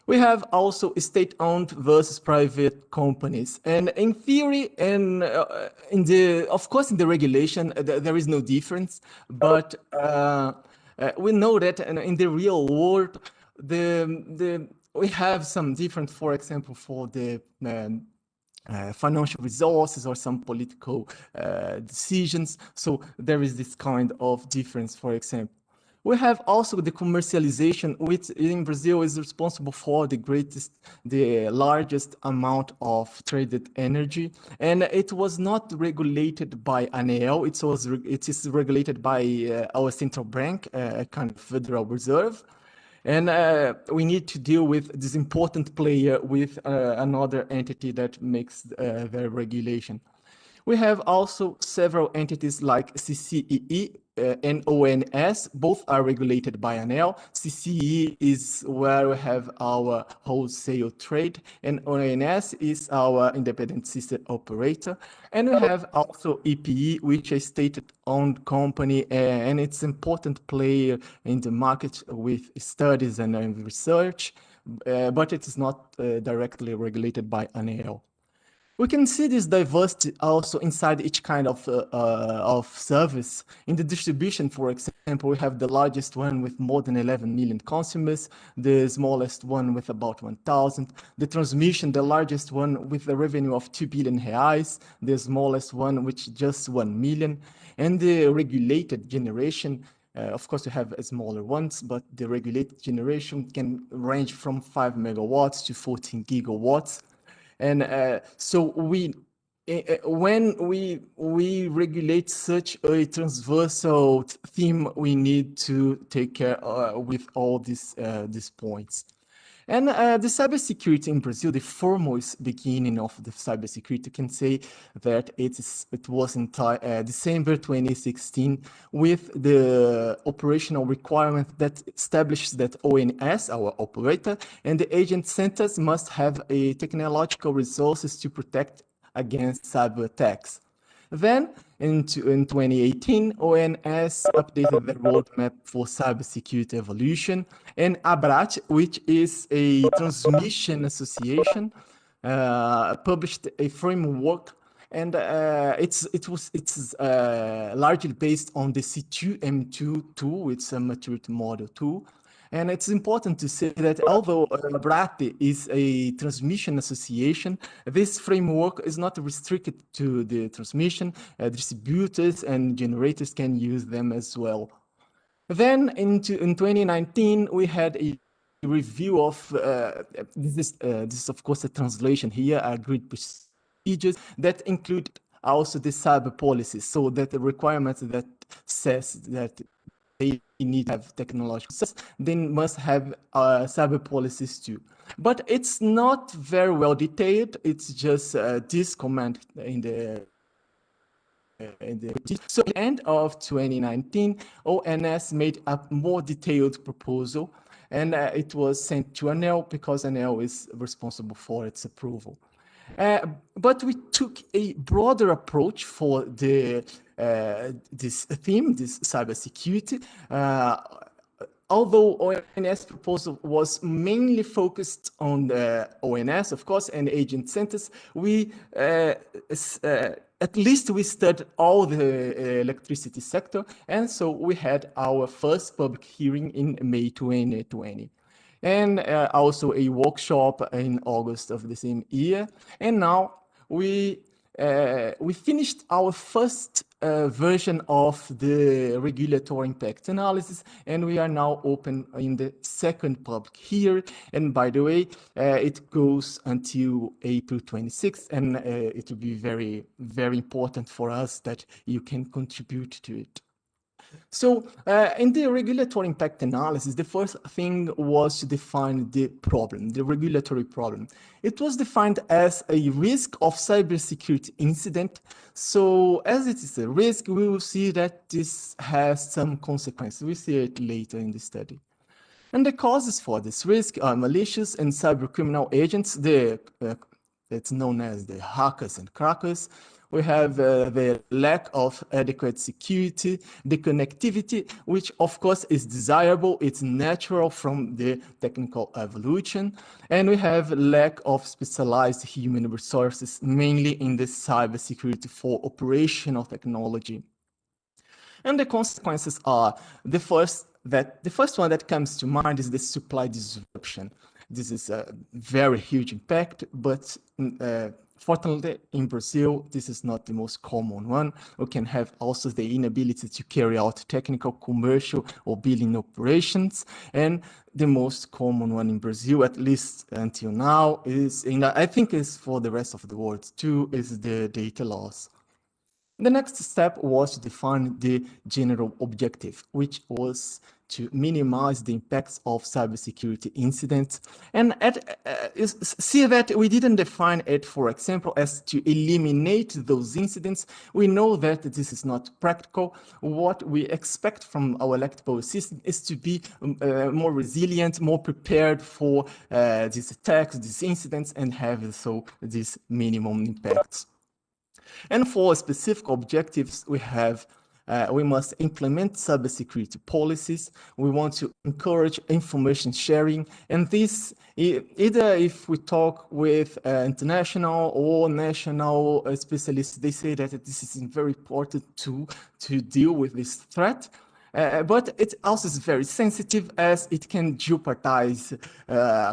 We have also state-owned versus private companies, and in theory, and of course, in the regulation, there is no difference. But we know that in the real world, we have some different, for example, for the financial resources or some political decisions. So there is this kind of difference, for example. We have also the commercialization, which in Brazil is responsible for the largest amount of traded energy, and it was not regulated by ANEEL. It is regulated by our central bank, a kind of Federal Reserve, and we need to deal with this important player with another entity that makes the regulation. We have also several entities like CCEE and ONS. Both are regulated by ANEEL. CCEE is where we have our wholesale trade, and ONS is our independent system operator. And we have also EPE, which is a state-owned company, and it's an important player in the market with studies and research, but it is not directly regulated by ANEEL. We can see this diversity also inside each kind of service. In the distribution, for example, we have the largest one with more than 11 million consumers, the smallest one with about 1,000, the transmission, the largest one with a revenue of 2 billion reais, the smallest one with just 1 million, and the regulated generation. Of course, we have smaller ones, but the regulated generation can range from 5 megawatts to 14 gigawatts. And so when we regulate such a transversal theme, we need to take care with all these points. And the cybersecurity in Brazil, the foremost beginning of the cybersecurity, can say that it was in December 2016 with the operational requirement that establishes that ONS, our operator, and the agent centers must have a technological resources to protect against cyber attacks. Then, in 2018, ONS updated the roadmap for cybersecurity evolution, and ABRAT, which is a transmission association, published a framework, and it's largely based on the C2M2 tool. It's a maturity model tool. And it's important to say that although ABRAT is a transmission association, this framework is not restricted to the transmission. Distributors and generators can use them as well. Then in 2019, we had a review of, this is of course a translation here, agreed procedures that include also the cyber policies. So that the requirements that says that they need to have technological success, they must have cyber policies too. But it's not very well detailed. It's just this comment in the so at the end of 2019, ONS made a more detailed proposal, and it was sent to ANEEL because ANEEL is responsible for its approval. But we took a broader approach for this theme, this cybersecurity. Although ONS proposal was mainly focused on the ONS, of course, and agent centers, we at least we studied all the electricity sector, and so we had our first public hearing in May 2020. And also a workshop in August of the same year. And now we finished our first version of the regulatory impact analysis, and we are now open in the second public hearing. And by the way, it goes until April 26th, and it will be very, very important for us that you can contribute to it. So in the regulatory impact analysis, the first thing was to define the problem, the regulatory problem. It was defined as a risk of cybersecurity incident. So as it is a risk, we will see that this has some consequences. We'll see it later in the study. And the causes for this risk are malicious and cybercriminal agents, it's known as the hackers and crackers. We have the lack of adequate security, the connectivity, which of course is desirable, it's natural from the technical evolution, and we have lack of specialized human resources, mainly in the cybersecurity for operational technology. And the consequences are the first one that comes to mind is the supply disruption. This is a very huge impact, but fortunately in Brazil, this is not the most common one. We can have also the inability to carry out technical, commercial, or billing operations. And the most common one in Brazil, at least until now, is, and I think is for the rest of the world too, is the data loss. The next step was to define the general objective, which was to minimize the impacts of cybersecurity incidents. And see that we didn't define it, for example, as to eliminate those incidents. We know that this is not practical. What we expect from our electrical system is to be more resilient, more prepared for these attacks, these incidents, and have so these minimum impacts. And for specific objectives, we must implement cybersecurity policies. We want to encourage information sharing. And this, either if we talk with international or national specialists, they say that this is very important to deal with this threat. But it also is very sensitive as it can jeopardize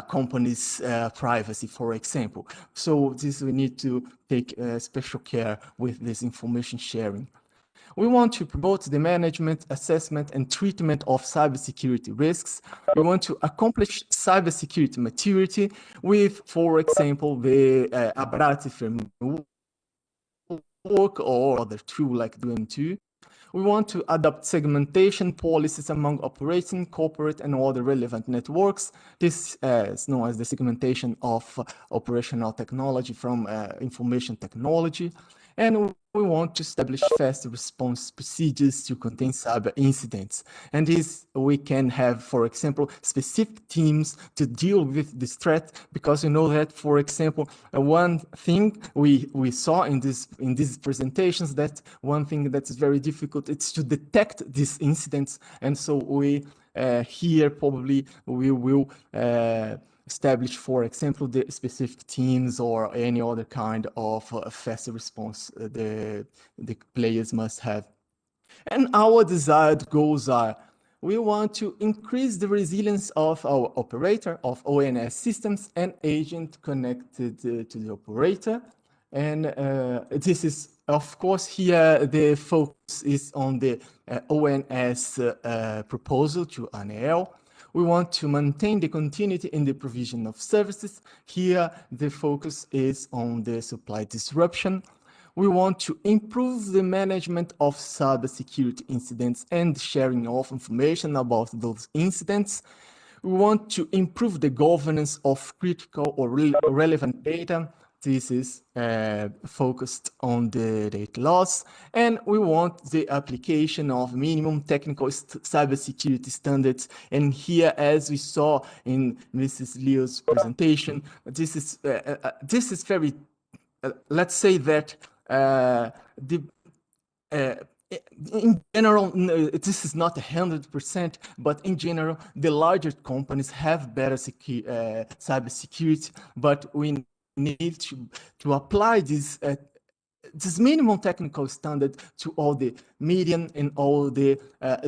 companies' privacy, for example. So this we need to take special care with this information sharing. We want to promote the management, assessment, and treatment of cybersecurity risks. We want to accomplish cybersecurity maturity with, for example, the Abrati framework or other tool like DOM2. We want to adopt segmentation policies among operating, corporate, and other relevant networks. This is known as the segmentation of operational technology from information technology. And we want to establish fast response procedures to contain cyber incidents. And this we can have, for example, specific teams to deal with this threat, because you know that, for example, one thing we saw in these presentations, that one thing that's very difficult, it's to detect these incidents. And so we here probably we will establish, for example, the specific teams or any other kind of fast response the players must have. And our desired goals are, we want to increase the resilience of our operator, of ONS systems and agent connected to the operator. And this is, of course, here the focus is on the ONS proposal to ANEEL. We want to maintain the continuity in the provision of services. Here, the focus is on the supply disruption. We want to improve the management of cybersecurity incidents and sharing of information about those incidents. We want to improve the governance of critical or relevant data. This is focused on the data loss, and we want the application of minimum technical cybersecurity standards. And here, as we saw in Mrs. Leo's presentation, this is very, let's say that in general, this is not 100%, but in general, the larger companies have better cybersecurity, but we need to apply this minimum technical standard to all the medium and all the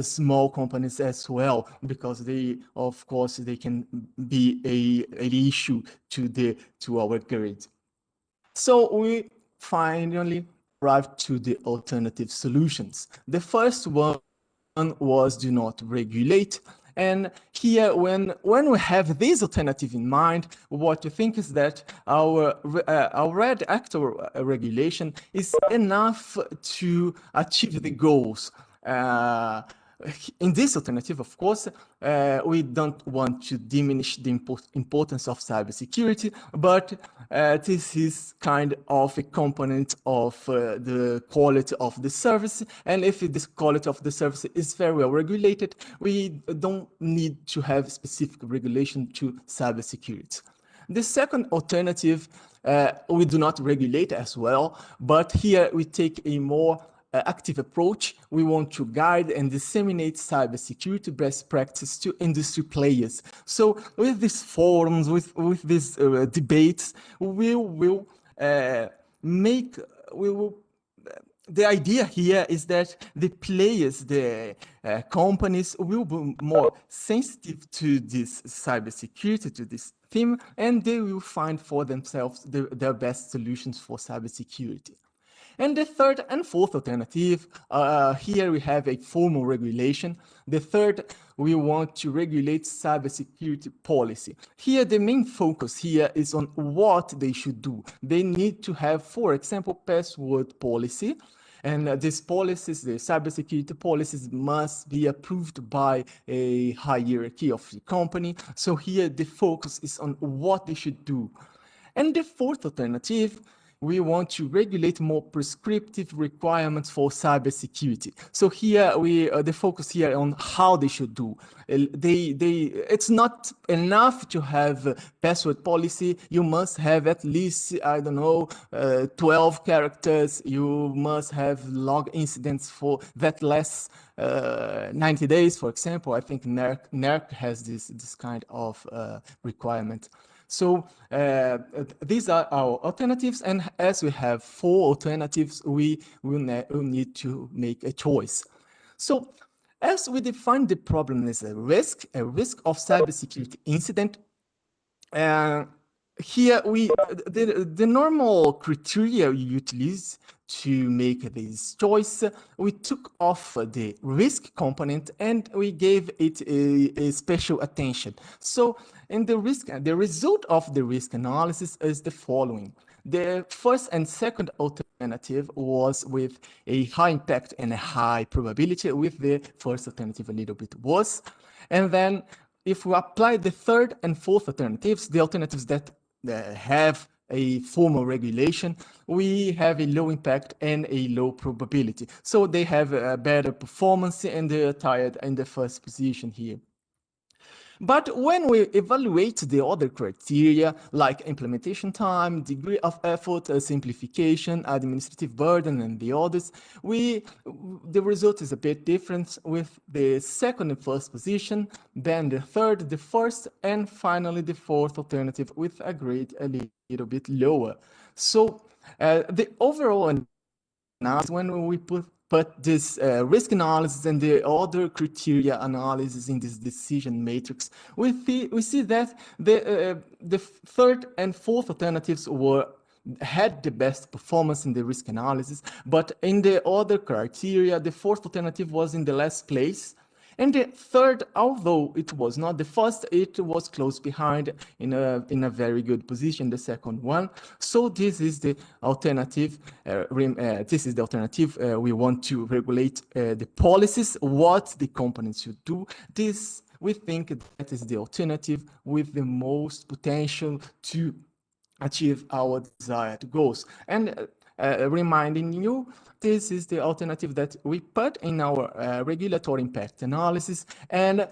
small companies as well, because they, of course, they can be an issue to our grid. So we finally arrived to the alternative solutions. The first one was do not regulate. And here, when we have this alternative in mind, what we think is that our red actor regulation is enough to achieve the goals. in this alternative, of course, we don't want to diminish the importance of cybersecurity, but this is kind of a component of the quality of the service. And if this quality of the service is very well regulated, we don't need to have specific regulation to cybersecurity. The second alternative, we do not regulate as well, but here we take a more active approach. We want to guide and disseminate cybersecurity best practice to industry players. So with these forums, with these debates, we will the idea here is that the players, the companies will be more sensitive to this cybersecurity, to this theme, and they will find for themselves their best solutions for cybersecurity. And the third and fourth alternative, here we have a formal regulation. The third, we want to regulate cybersecurity policy. Here, the main focus here is on what they should do. They need to have, for example, password policy. And these policies, the cybersecurity policies, must be approved by a hierarchy of the company. So here, the focus is on what they should do. And the fourth alternative, we want to regulate more prescriptive requirements for cybersecurity. So here the focus here on how they should do. It's not enough to have password policy. You must have at least, I don't know, 12 characters. You must have log incidents for that less 90 days, for example. I think NERC has this kind of requirement. So these are our alternatives, and as we have 4 alternatives, we will need to make a choice. So as we define the problem as a risk of cybersecurity incident, here the normal criteria we utilize to make this choice, we took off the risk component and we gave it a special attention. So in the result of the risk analysis is the following. The first and second alternative was with a high impact and a high probability, with the first alternative a little bit worse. And then if we apply the third and fourth alternatives, the alternatives that have a formal regulation, we have a low impact and a low probability. So they have a better performance and they're tied in the first position here. But when we evaluate the other criteria, like implementation time, degree of effort, simplification, administrative burden, and the others, the result is a bit different, with the second and first position, then the third, the first, and finally the fourth alternative with a grade a little bit lower. So the overall analysis, when we put this risk analysis and the other criteria analysis in this decision matrix, we see that the third and fourth alternatives had the best performance in the risk analysis, but in the other criteria, the fourth alternative was in the last place. And the third, although it was not the first, it was close behind in a very good position, the second one. So this is the alternative. We want to regulate the policies, what the companies should do. This, we think, that is the alternative with the most potential to achieve our desired goals. And reminding you, this is the alternative that we put in our regulatory impact analysis, and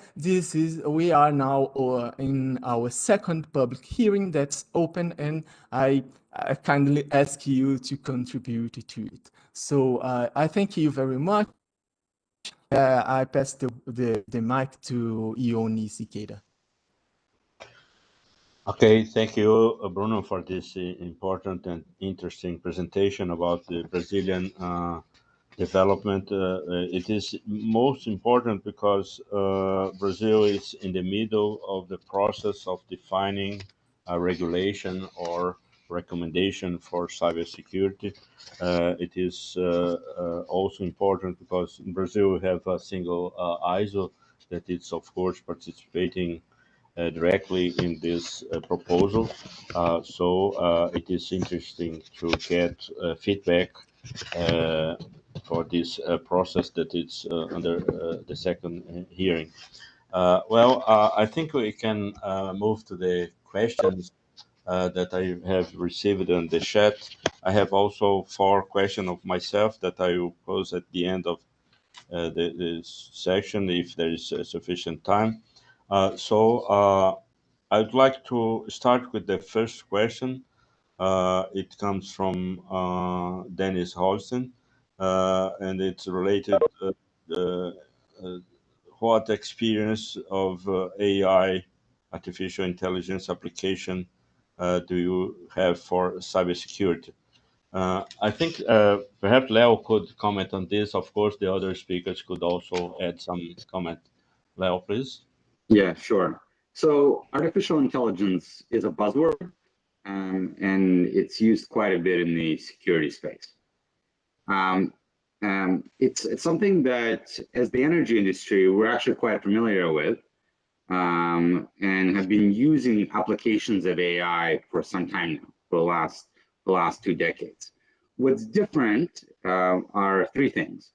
we are now in our second public hearing that's open, and I kindly ask you to contribute to it. So I thank you very much. I pass the mic to Iony Siqueira. Okay, thank you, Bruno, for this important and interesting presentation about the Brazilian development. It is most important because Brazil is in the middle of the process of defining a regulation or recommendation for cybersecurity. It is also important because in Brazil we have a single ISO that is, of course, participating directly in this proposal. So it is interesting to get feedback for this process that is under the second hearing. Well, I think we can move to the questions that I have received in the chat. I have also 4 questions of myself that I will pose at the end of this section if there is sufficient time. So I'd like to start with the first question. It comes from Dennis Holsten, and it's related what experience of AI, artificial intelligence application, do you have for cybersecurity? I think perhaps Leo could comment on this. Of course, the other speakers could also add some comment. Leo, please. Yeah, sure. So artificial intelligence is a buzzword, and it's used quite a bit in the security space. It's something that, as the energy industry, we're actually quite familiar with, and have been using applications of AI for some time now, for the last 2 decades. What's different are 3 things.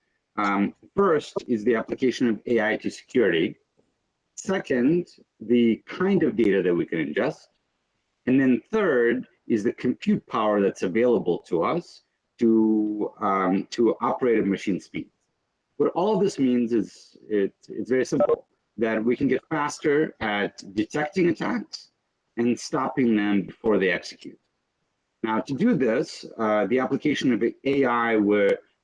First is the application of AI to security. Second, the kind of data that we can ingest. And then third is the compute power that's available to us to operate at machine speed. What all of this means is it's very simple, that we can get faster at detecting attacks and stopping them before they execute. Now, to do this, the application of AI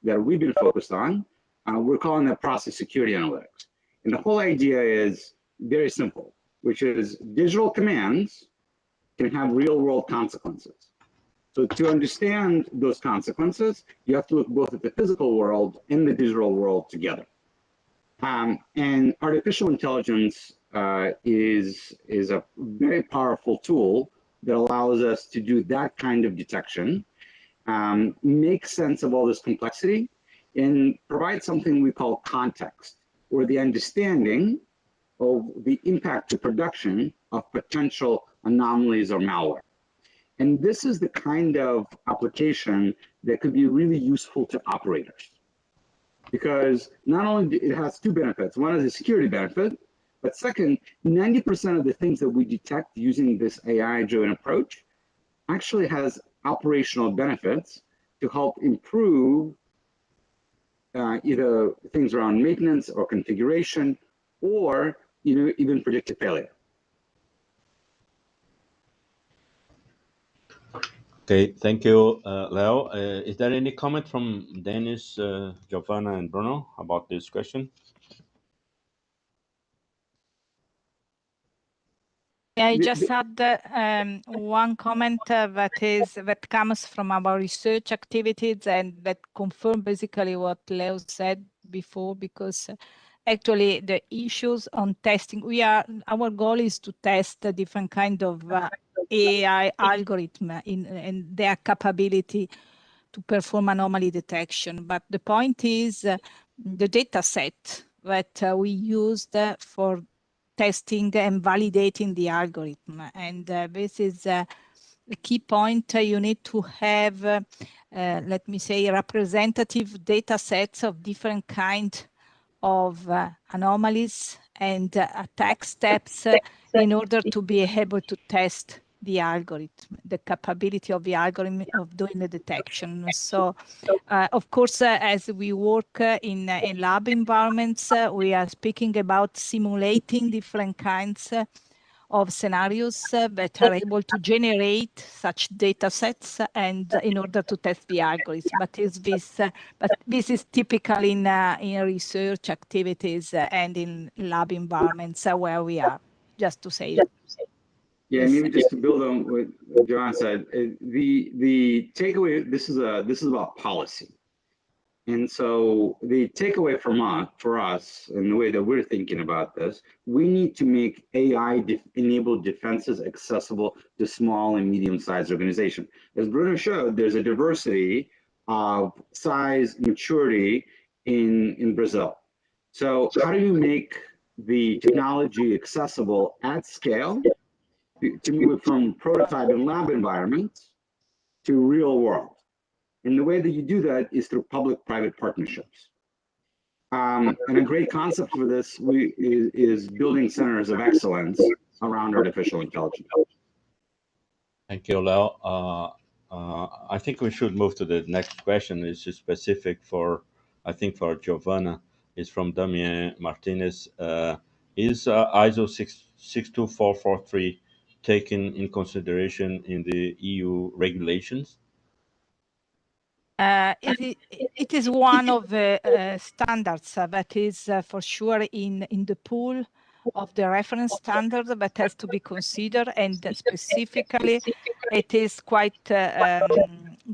that we've been focused on, we're calling that process security analytics. And the whole idea is very simple, which is digital commands can have real-world consequences. So to understand those consequences, you have to look both at the physical world and the digital world together. And artificial intelligence is a very powerful tool that allows us to do that kind of detection, make sense of all this complexity, and provide something we call context, or the understanding of the impact to production of potential anomalies or malware. And this is the kind of application that could be really useful to operators, because not only it has 2 benefits. One is a security benefit, but second, 90% of the things that we detect using this AI-driven approach actually has operational benefits to help improve either things around maintenance or configuration, or even predictive failure. Okay, thank you, Leo. Is there any comment from Dennis, Giovanna, and Bruno about this question? I just had one comment that comes from our research activities and that confirm basically what Leo said before, because actually the issues on testing, our goal is to test a different kind of AI algorithm in their capability to perform anomaly detection. But the point is the data set that we used for testing and validating the algorithm. And this is a key point. You need to have, let me say, representative data sets of different kinds of anomalies and attack steps in order to be able to test the algorithm, the capability of the algorithm of doing the detection. So, of course, as we work in lab environments, we are speaking about simulating different kinds of scenarios that are able to generate such data sets and in order to test the algorithm. But this is typical in research activities and in lab environments where we are, just to say. Yeah, maybe just to build on what John said, the takeaway, this is about policy. And so the takeaway for us, and the way that we're thinking about this, we need to make AI-enabled defenses accessible to small and medium-sized organizations. As Bruno showed, there's a diversity of size, maturity in Brazil. So how do you make the technology accessible at scale to move it from prototype and lab environments to real world? And the way that you do that is through public-private partnerships. And a great concept for this is building centers of excellence around artificial intelligence. Thank you, Leo. I think we should move to the next question. It's specific for, I think, for Giovanna. It's from Damien Martinez. Is ISO 62443 taken in consideration in the EU regulations? It is one of the standards that is for sure in the pool of the reference standard that has to be considered, and specifically it is quite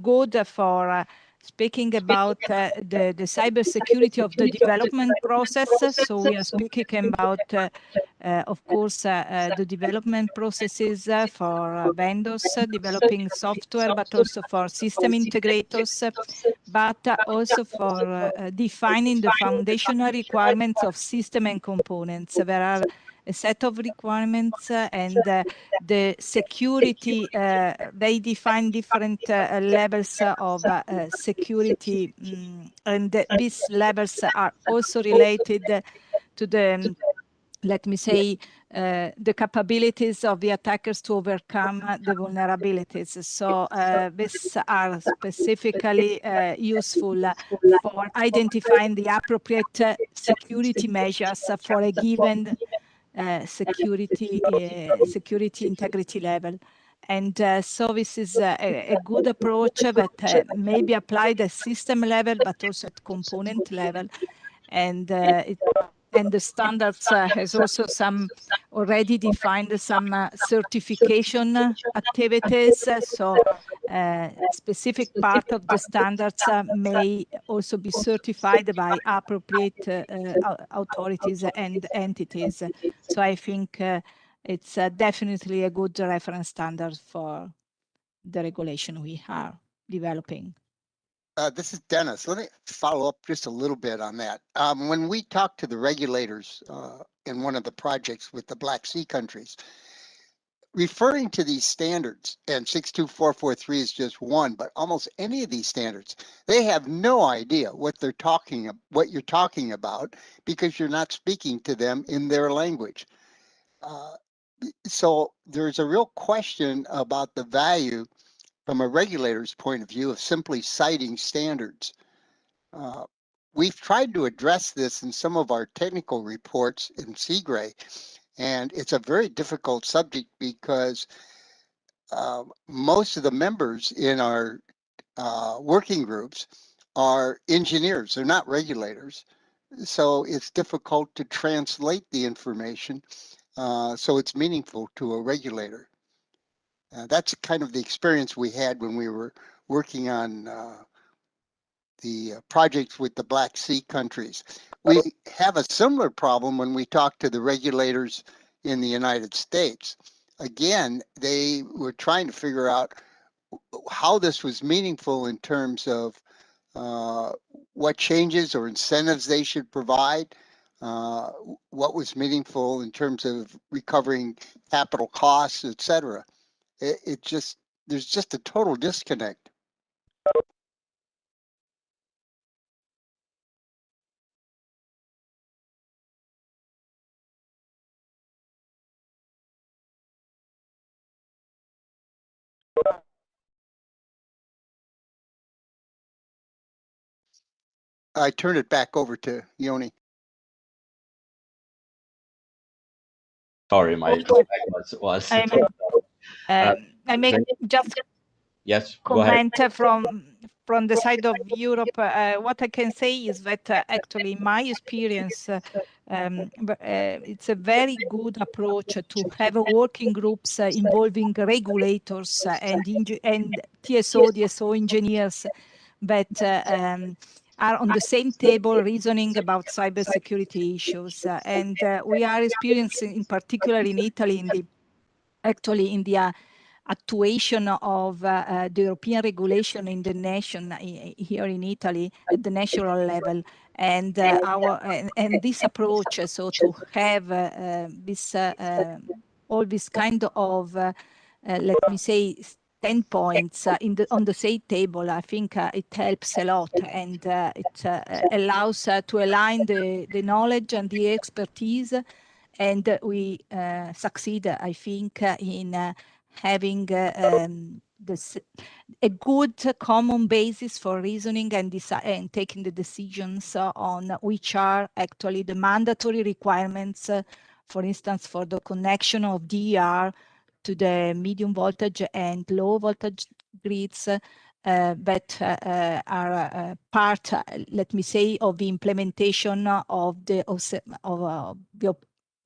good for speaking about the cybersecurity of the development process. So we are speaking about, of course, the development processes for vendors developing software, but also for system integrators, but also for defining the foundational requirements of system and components. There are a set of requirements and the security, they define different levels of security, and these levels are also related to the, let me say, the capabilities of the attackers to overcome the vulnerabilities. So these are specifically useful for identifying the appropriate security measures for a given security integrity level. And so this is a good approach that may be applied at system level, but also at component level. And the standards has also some already defined some certification activities. So specific part of the standards may also be certified by appropriate authorities and entities. So I think it's definitely a good reference standard for the regulation we are developing. This is Dennis. Let me follow up just a little bit on that. When we talk to the regulators in one of the projects with the Black Sea countries, referring to these standards, and 62443 is just one, but almost any of these standards, they have no idea what you're talking about, because you're not speaking to them in their language. So there's a real question about the value from a regulator's point of view of simply citing standards. We've tried to address this in some of our technical reports in CIGRE, and it's a very difficult subject because most of the members in our working groups are engineers, they're not regulators. So it's difficult to translate the information so it's meaningful to a regulator. That's kind of the experience we had when we were working on the projects with the Black Sea countries. We have a similar problem when we talk to the regulators in the United States. Again, they were trying to figure out how this was meaningful in terms of what changes or incentives they should provide, what was meaningful in terms of recovering capital costs, etc. There's just a total disconnect. I turn it back over to Iony. Sorry, my was. I may just yes, comment from the side of Europe. What I can say is that actually, in my experience, it's a very good approach to have working groups involving regulators and TSO, DSO engineers that are on the same table reasoning about cybersecurity issues. And we are experiencing, in particular in Italy, in the actuation of the European regulation in the nation here in Italy at the national level, and this approach, so to have this all this kind of let me say 10 points on the same table, I think it helps a lot, and it allows to align the knowledge and the expertise, and we succeed, I think, in having a good common basis for reasoning and taking the decisions on which are actually the mandatory requirements, for instance, for the connection of DER to the medium voltage and low voltage grids that are part, let me say, of the implementation of the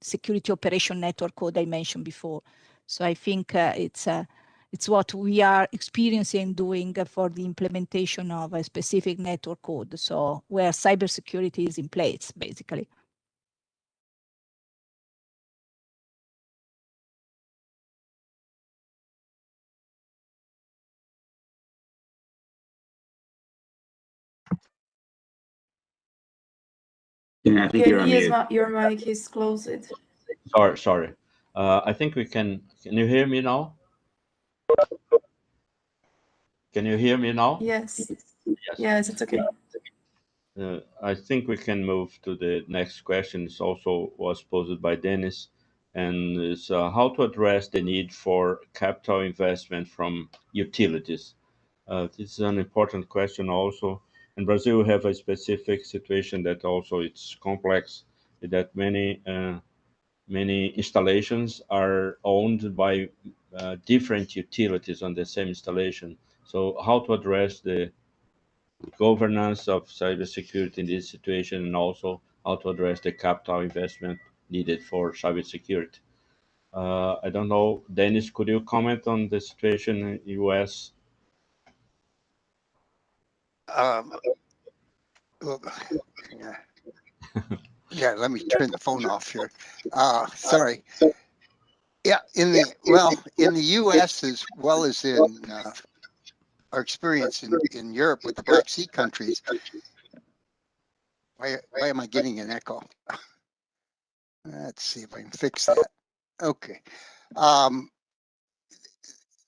security operation network code I mentioned before. So I think it's what we are experiencing doing for the implementation of a specific network code. So where cybersecurity is in place, basically. Yeah, I think you're on mute. Your mic is closed. Sorry. I think we can you hear me now? Can you hear me now? Yes. Yes. Yes, it's okay. I think we can move to the next question. It also was posed by Dennis, and is how to address the need for capital investment from utilities. This is an important question also. In Brazil, we have a specific situation that also it's complex, that many installations are owned by different utilities on the same installation. So how to address the governance of cybersecurity in this situation, and also how to address the capital investment needed for cybersecurity. I don't know, Dennis, could you comment on the situation in the US? Yeah, let me turn the phone off here. Sorry. Yeah, in the U.S. as well as in our experience in Europe with the Black Sea countries. Why am I getting an echo? Let's see if I can fix that. Okay.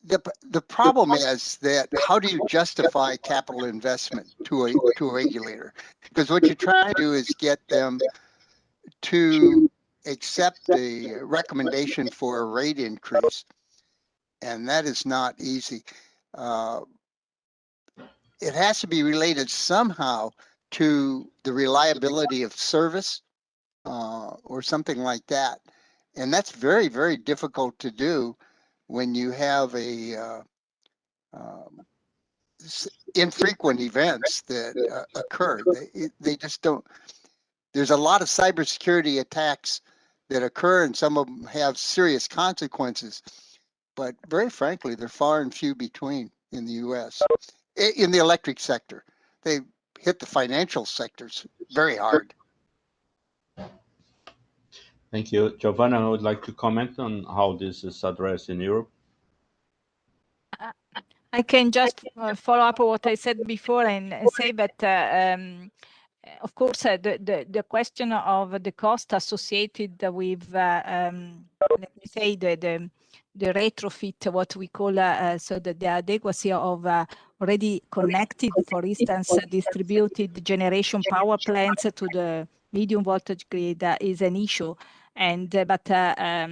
The problem is that how do you justify capital investment to a regulator? Because what you're trying to do is get them to accept the recommendation for a rate increase, and that is not easy. It has to be related somehow to the reliability of service or something like that, and that's very, very difficult to do when you have a infrequent events that occur. They just don't. There's a lot of cybersecurity attacks that occur, and some of them have serious consequences. But very frankly, they're far and few between in the U.S. In the electric sector. They hit the financial sectors very hard. Thank you. Giovanna, I would like to comment on how this is addressed in Europe. I can just follow up on what I said before and say that of course, the question of the cost associated with, let me say, the retrofit, what we call, so the adequacy of already connected, for instance, distributed generation power plants to the medium voltage grid is an issue. And but I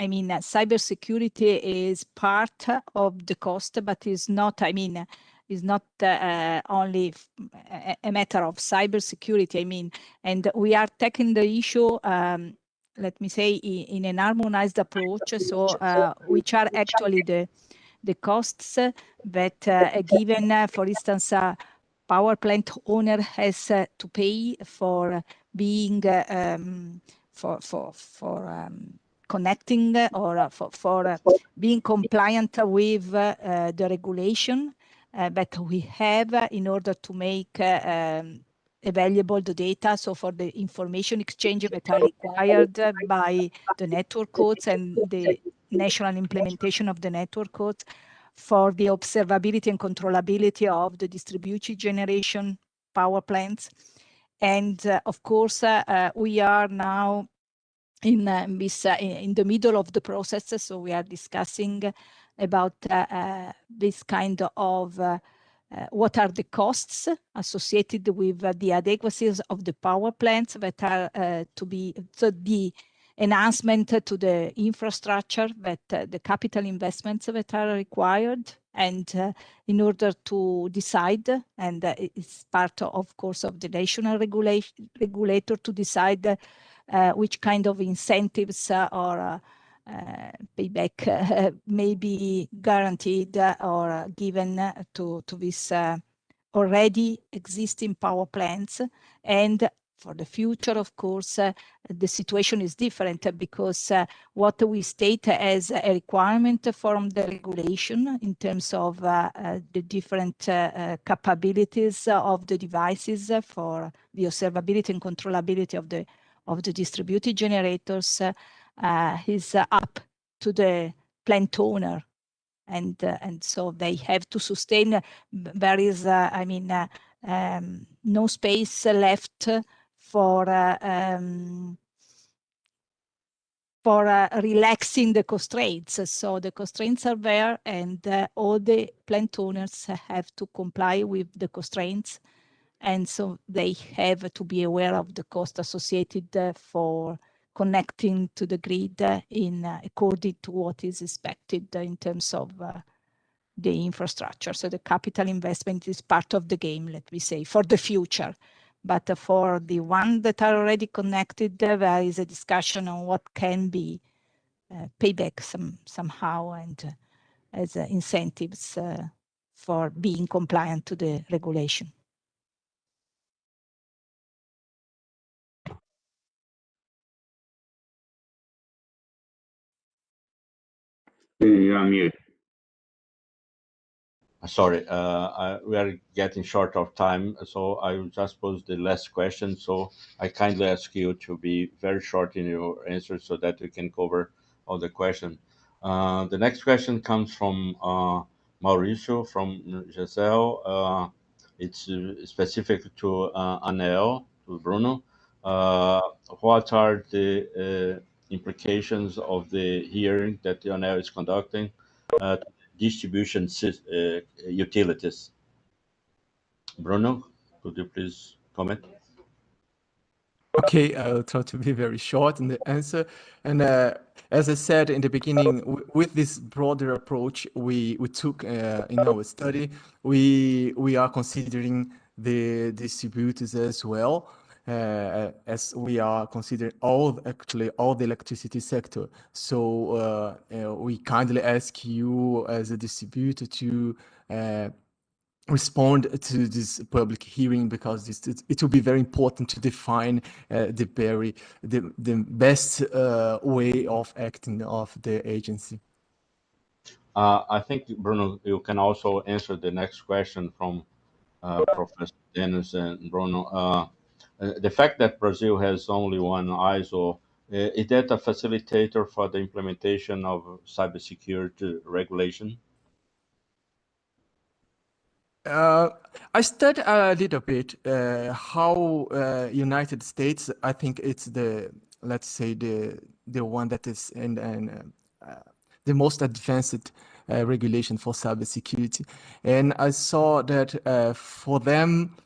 mean, cybersecurity is part of the cost, but is not, I mean, is not only a matter of cybersecurity, I mean, and we are taking the issue, let me say, in an harmonized approach, so which are actually the costs that given, for instance, power plant owner has to pay for being connecting or for being compliant with the regulation that we have in order to make available the data. So for the information exchange that are required by the network codes and the national implementation of the network codes, for the observability and controllability of the distributed generation power plants. And of course, we are now in the middle of the process, so we are discussing about this kind of what are the costs associated with the adequacies of the power plants that are to be, so the enhancement to the infrastructure, that the capital investments that are required, and in order to decide, and it's part of course of the national regulator to decide which kind of incentives or payback may be guaranteed or given to this already existing power plants. And for the future, of course, the situation is different because what we state as a requirement from the regulation in terms of the different capabilities of the devices for the observability and controllability of the distributed generators is up to the plant owner, and so they have to sustain. There is, I mean, no space left for relaxing the constraints. So the constraints are there, and all the plant owners have to comply with the constraints, and so they have to be aware of the cost associated for connecting to the grid in according to what is expected in terms of the infrastructure. So the capital investment is part of the game, let me say, for the future. But for the ones that are already connected, there is a discussion on what can be payback somehow, and as incentives for being compliant to the regulation. You're on mute. Sorry, we are getting short of time, so I will just pose the last question. So I kindly ask you to be very short in your answers so that we can cover all the questions. The next question comes from Mauricio from Gesel. It's specific to ANEEL, to Bruno. What are the implications of the hearing that the ANEEL is conducting distribution utilities? Bruno, could you please comment? Okay, I'll try to be very short in the answer. And as I said in the beginning, with this broader approach we took in our study, we are considering the distributors as well, as we are considering actually all the electricity sector. So we kindly ask you as a distributor to respond to this public hearing, because it will be very important to define the best way of acting of the agency. I think, Bruno, you can also answer the next question from Professor Dennis and Bruno. The fact that Brazil has only one ISO, is that a facilitator for the implementation of cybersecurity regulation? I studied a little bit how United States, I think it's let's say the one that is in the most advanced regulation for cybersecurity, and I saw that for them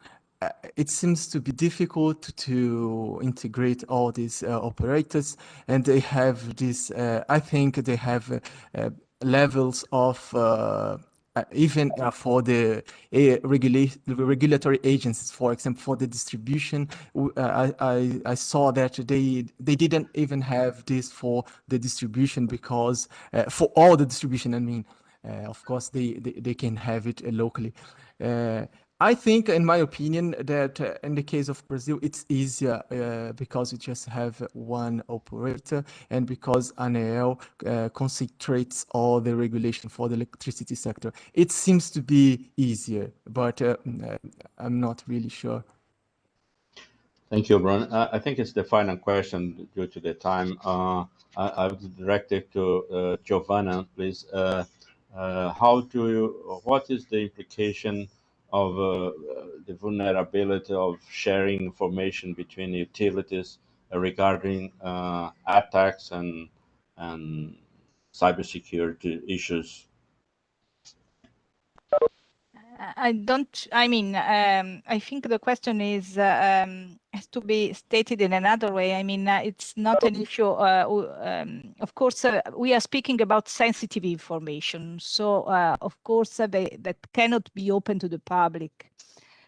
it seems to be difficult to integrate all these operators, and they have this. I think they have levels of even for the regulatory agencies, for example, for the distribution, I saw that they didn't even have this for the distribution, because for all the distribution, I mean, of course, they can have it locally. I think, in my opinion, that in the case of Brazil, it's easier because we just have one operator, and because ANEEL concentrates all the regulation for the electricity sector. It seems to be easier, but I'm not really sure. Thank you, Bruno. I think it's the final question due to the time. I would direct it to Giovanna, please. What is the implication of the vulnerability of sharing information between utilities regarding attacks and cybersecurity issues I don't, I mean, I think the question is, has to be stated in another way. I mean, it's not an issue. Of course, we are speaking about sensitive information. So, of course, that cannot be open to the public.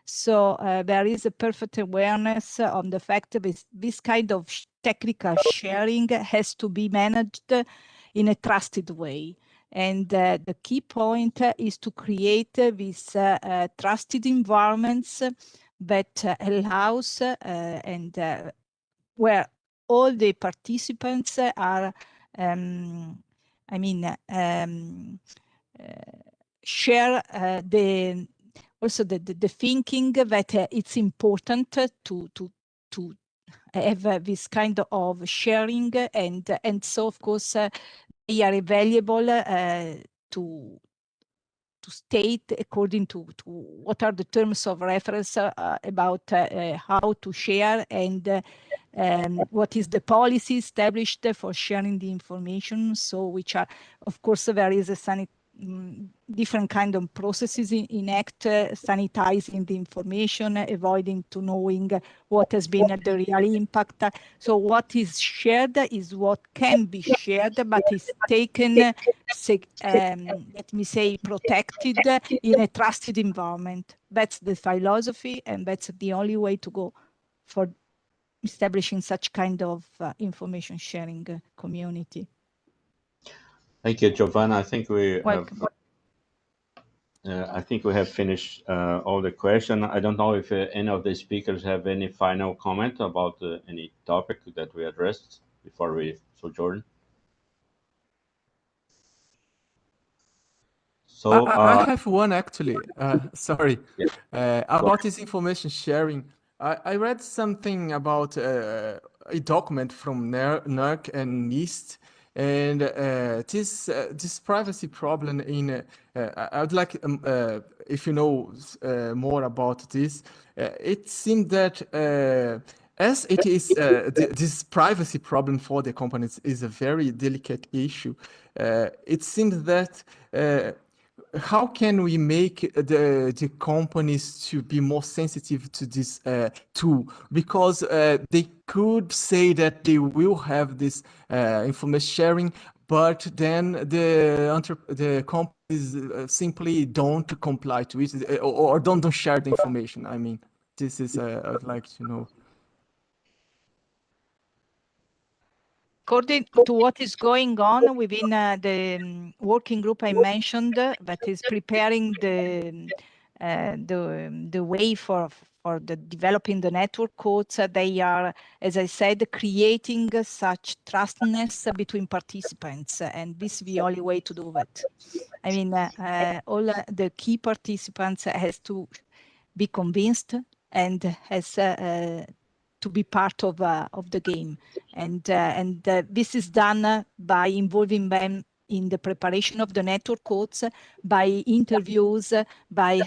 So there is a perfect awareness on the fact that this kind of technical sharing has to be managed in a trusted way. And the key point is to create these trusted environments that allows and where all the participants are, share also the thinking that it's important to have this kind of sharing, and so of course they are available to state according to what are the terms of reference about how to share and what is the policy established for sharing the information. So which are, of course, there is a different kind of processes in act, sanitizing the information, avoiding to knowing what has been the real impact. So what is shared is what can be shared, but is taken, let me say, protected in a trusted environment. That's the philosophy, and that's the only way to go for establishing such kind of information sharing community. Thank you, Giovanna. I think we Welcome. have finished all the questions. I don't know if any of the speakers have any final comment about any topic that we addressed before we sojourn. So I have one actually. Sorry, yeah. about this information sharing. I read something about a document from NERC and NIST, and this privacy problem in. I would like, if you know more about this. It seems that as it is, this privacy problem for the companies is a very delicate issue. It seems that. How can we make the companies to be more sensitive to this tool? Because they could say that they will have this information sharing, but then the companies simply don't comply to it or don't share the information. I mean, this is I'd like to know. According to what is going on within the working group I mentioned, that is preparing the way for the developing the network codes, they are, as I said, creating such trustness between participants, and this is the only way to do that. I mean, all the key participants has to be convinced and has to be part of the game, and this is done by involving them in the preparation of the network codes, by interviews, by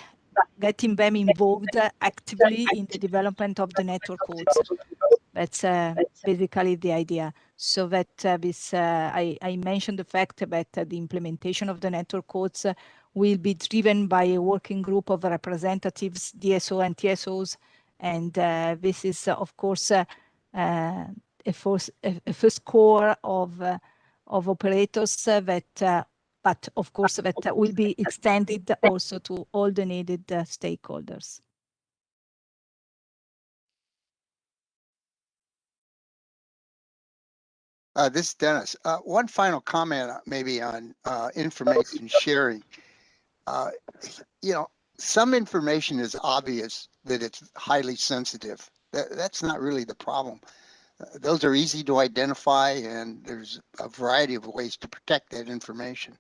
getting them involved actively in the development of the network codes. That's basically the idea. So that I mentioned the fact that the implementation of the network codes will be driven by a working group of representatives, DSO and TSOs, and this is, of course, a first core of operators that, but of course, that will be extended also to all the needed stakeholders. This is Dennis. One final comment maybe on information sharing. You know, some information is obvious that it's highly sensitive. That's not really the problem. Those are easy to identify, and there's a variety of ways to protect that information.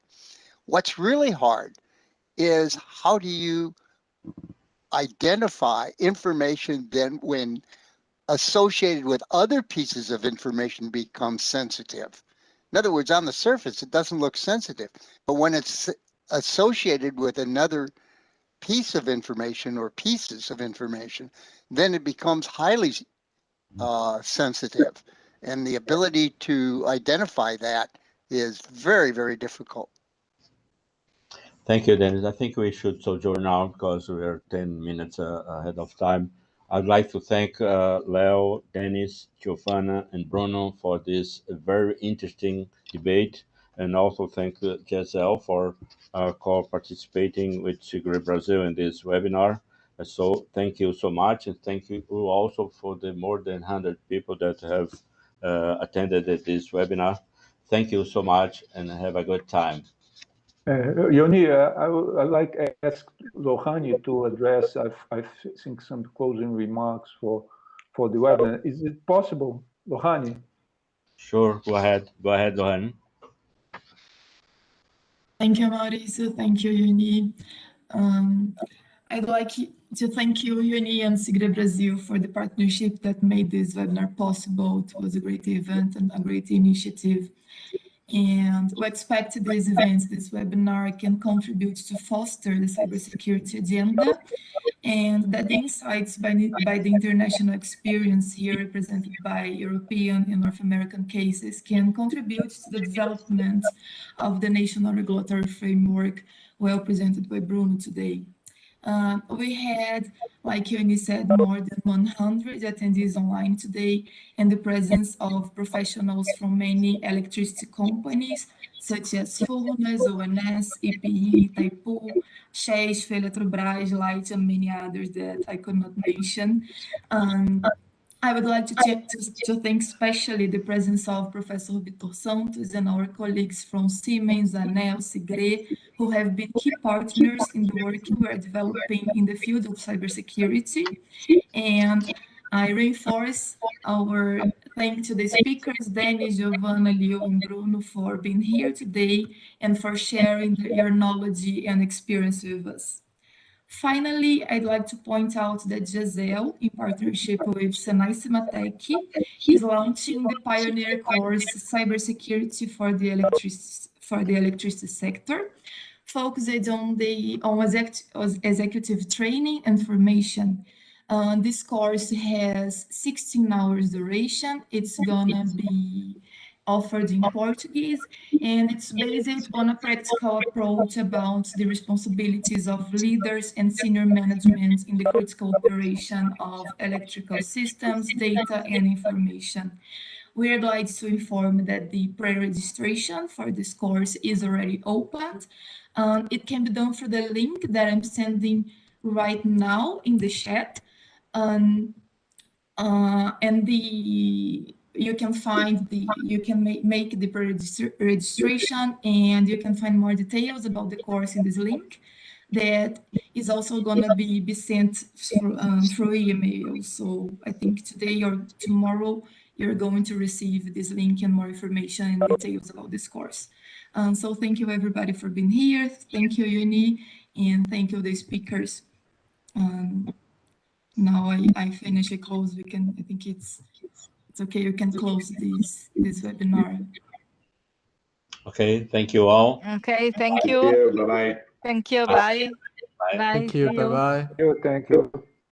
What's really hard is how do you identify information then when associated with other pieces of information becomes sensitive. In other words, on the surface, it doesn't look sensitive, but when it's associated with another piece of information or pieces of information, then it becomes highly sensitive. And the ability to identify that is very, very difficult. Thank you, Dennis. I think we should sojourn now because we are 10 minutes ahead of time. I'd like to thank Leo, Dennis, Giovanna, and Bruno for this very interesting debate, and also thank Gesel for co-participating with CIGRE Brasil in this webinar. So thank you so much, and thank you also for the more than 100 people that have attended this webinar. Thank you so much, and have a good time. Iony, I'd like to ask Lohani to address, I think, some closing remarks for the webinar. Is it possible, Lohani? Sure, go ahead. Go ahead, Lohani. Thank you, Mauricio. Thank you, Iony. I'd like to thank you, Iony and CIGRE Brasil, for the partnership that made this webinar possible. It was a great event and a great initiative. And we expect these events, this webinar, can contribute to foster the cybersecurity agenda, and that the insights by the international experience here represented by European and North American cases can contribute to the development of the national regulatory framework well presented by Bruno today. We had, like Iony said, more than 100 attendees online today, and the presence of professionals from many electricity companies, such as Furnas, ONS, EPE, Itaipu, Chesf, Eletrobras, Light, and many others that I could not mention. I would like to thank especially the presence of Professor Vitor Santos and our colleagues from Siemens, ANEEL, CIGRE, who have been key partners in the work we are developing in the field of cybersecurity. And I reinforce our thanks to the speakers, Dennis, Giovanna, Leo, and Bruno, for being here today and for sharing your knowledge and experience with us. Finally, I'd like to point out that Gesel, in partnership with Senai Cimatec, is launching the pioneer course Cybersecurity for the Electricity Sector, focused on executive training and formation. This course has 16 hours duration. It's gonna be offered in Portuguese, and it's based on a practical approach about the responsibilities of leaders and senior management in the critical operation of electrical systems, data, and information. We are glad to inform that the pre-registration for this course is already opened. It can be done through the link that I'm sending right now in the chat. You can make the registration, and you can find more details about the course in this link that is also going to be sent through email. So I think today or tomorrow you're going to receive this link and more information and details about this course. So thank you everybody for being here. Thank you, Iony, and thank you the speakers. Now I finish, I close. I think it's okay. You can close this webinar. Okay, thank you all. Okay, thank Thank you. you. Bye-bye. Thank you. Bye. Bye. Bye. Thank you. See you. Bye-bye. Thank you.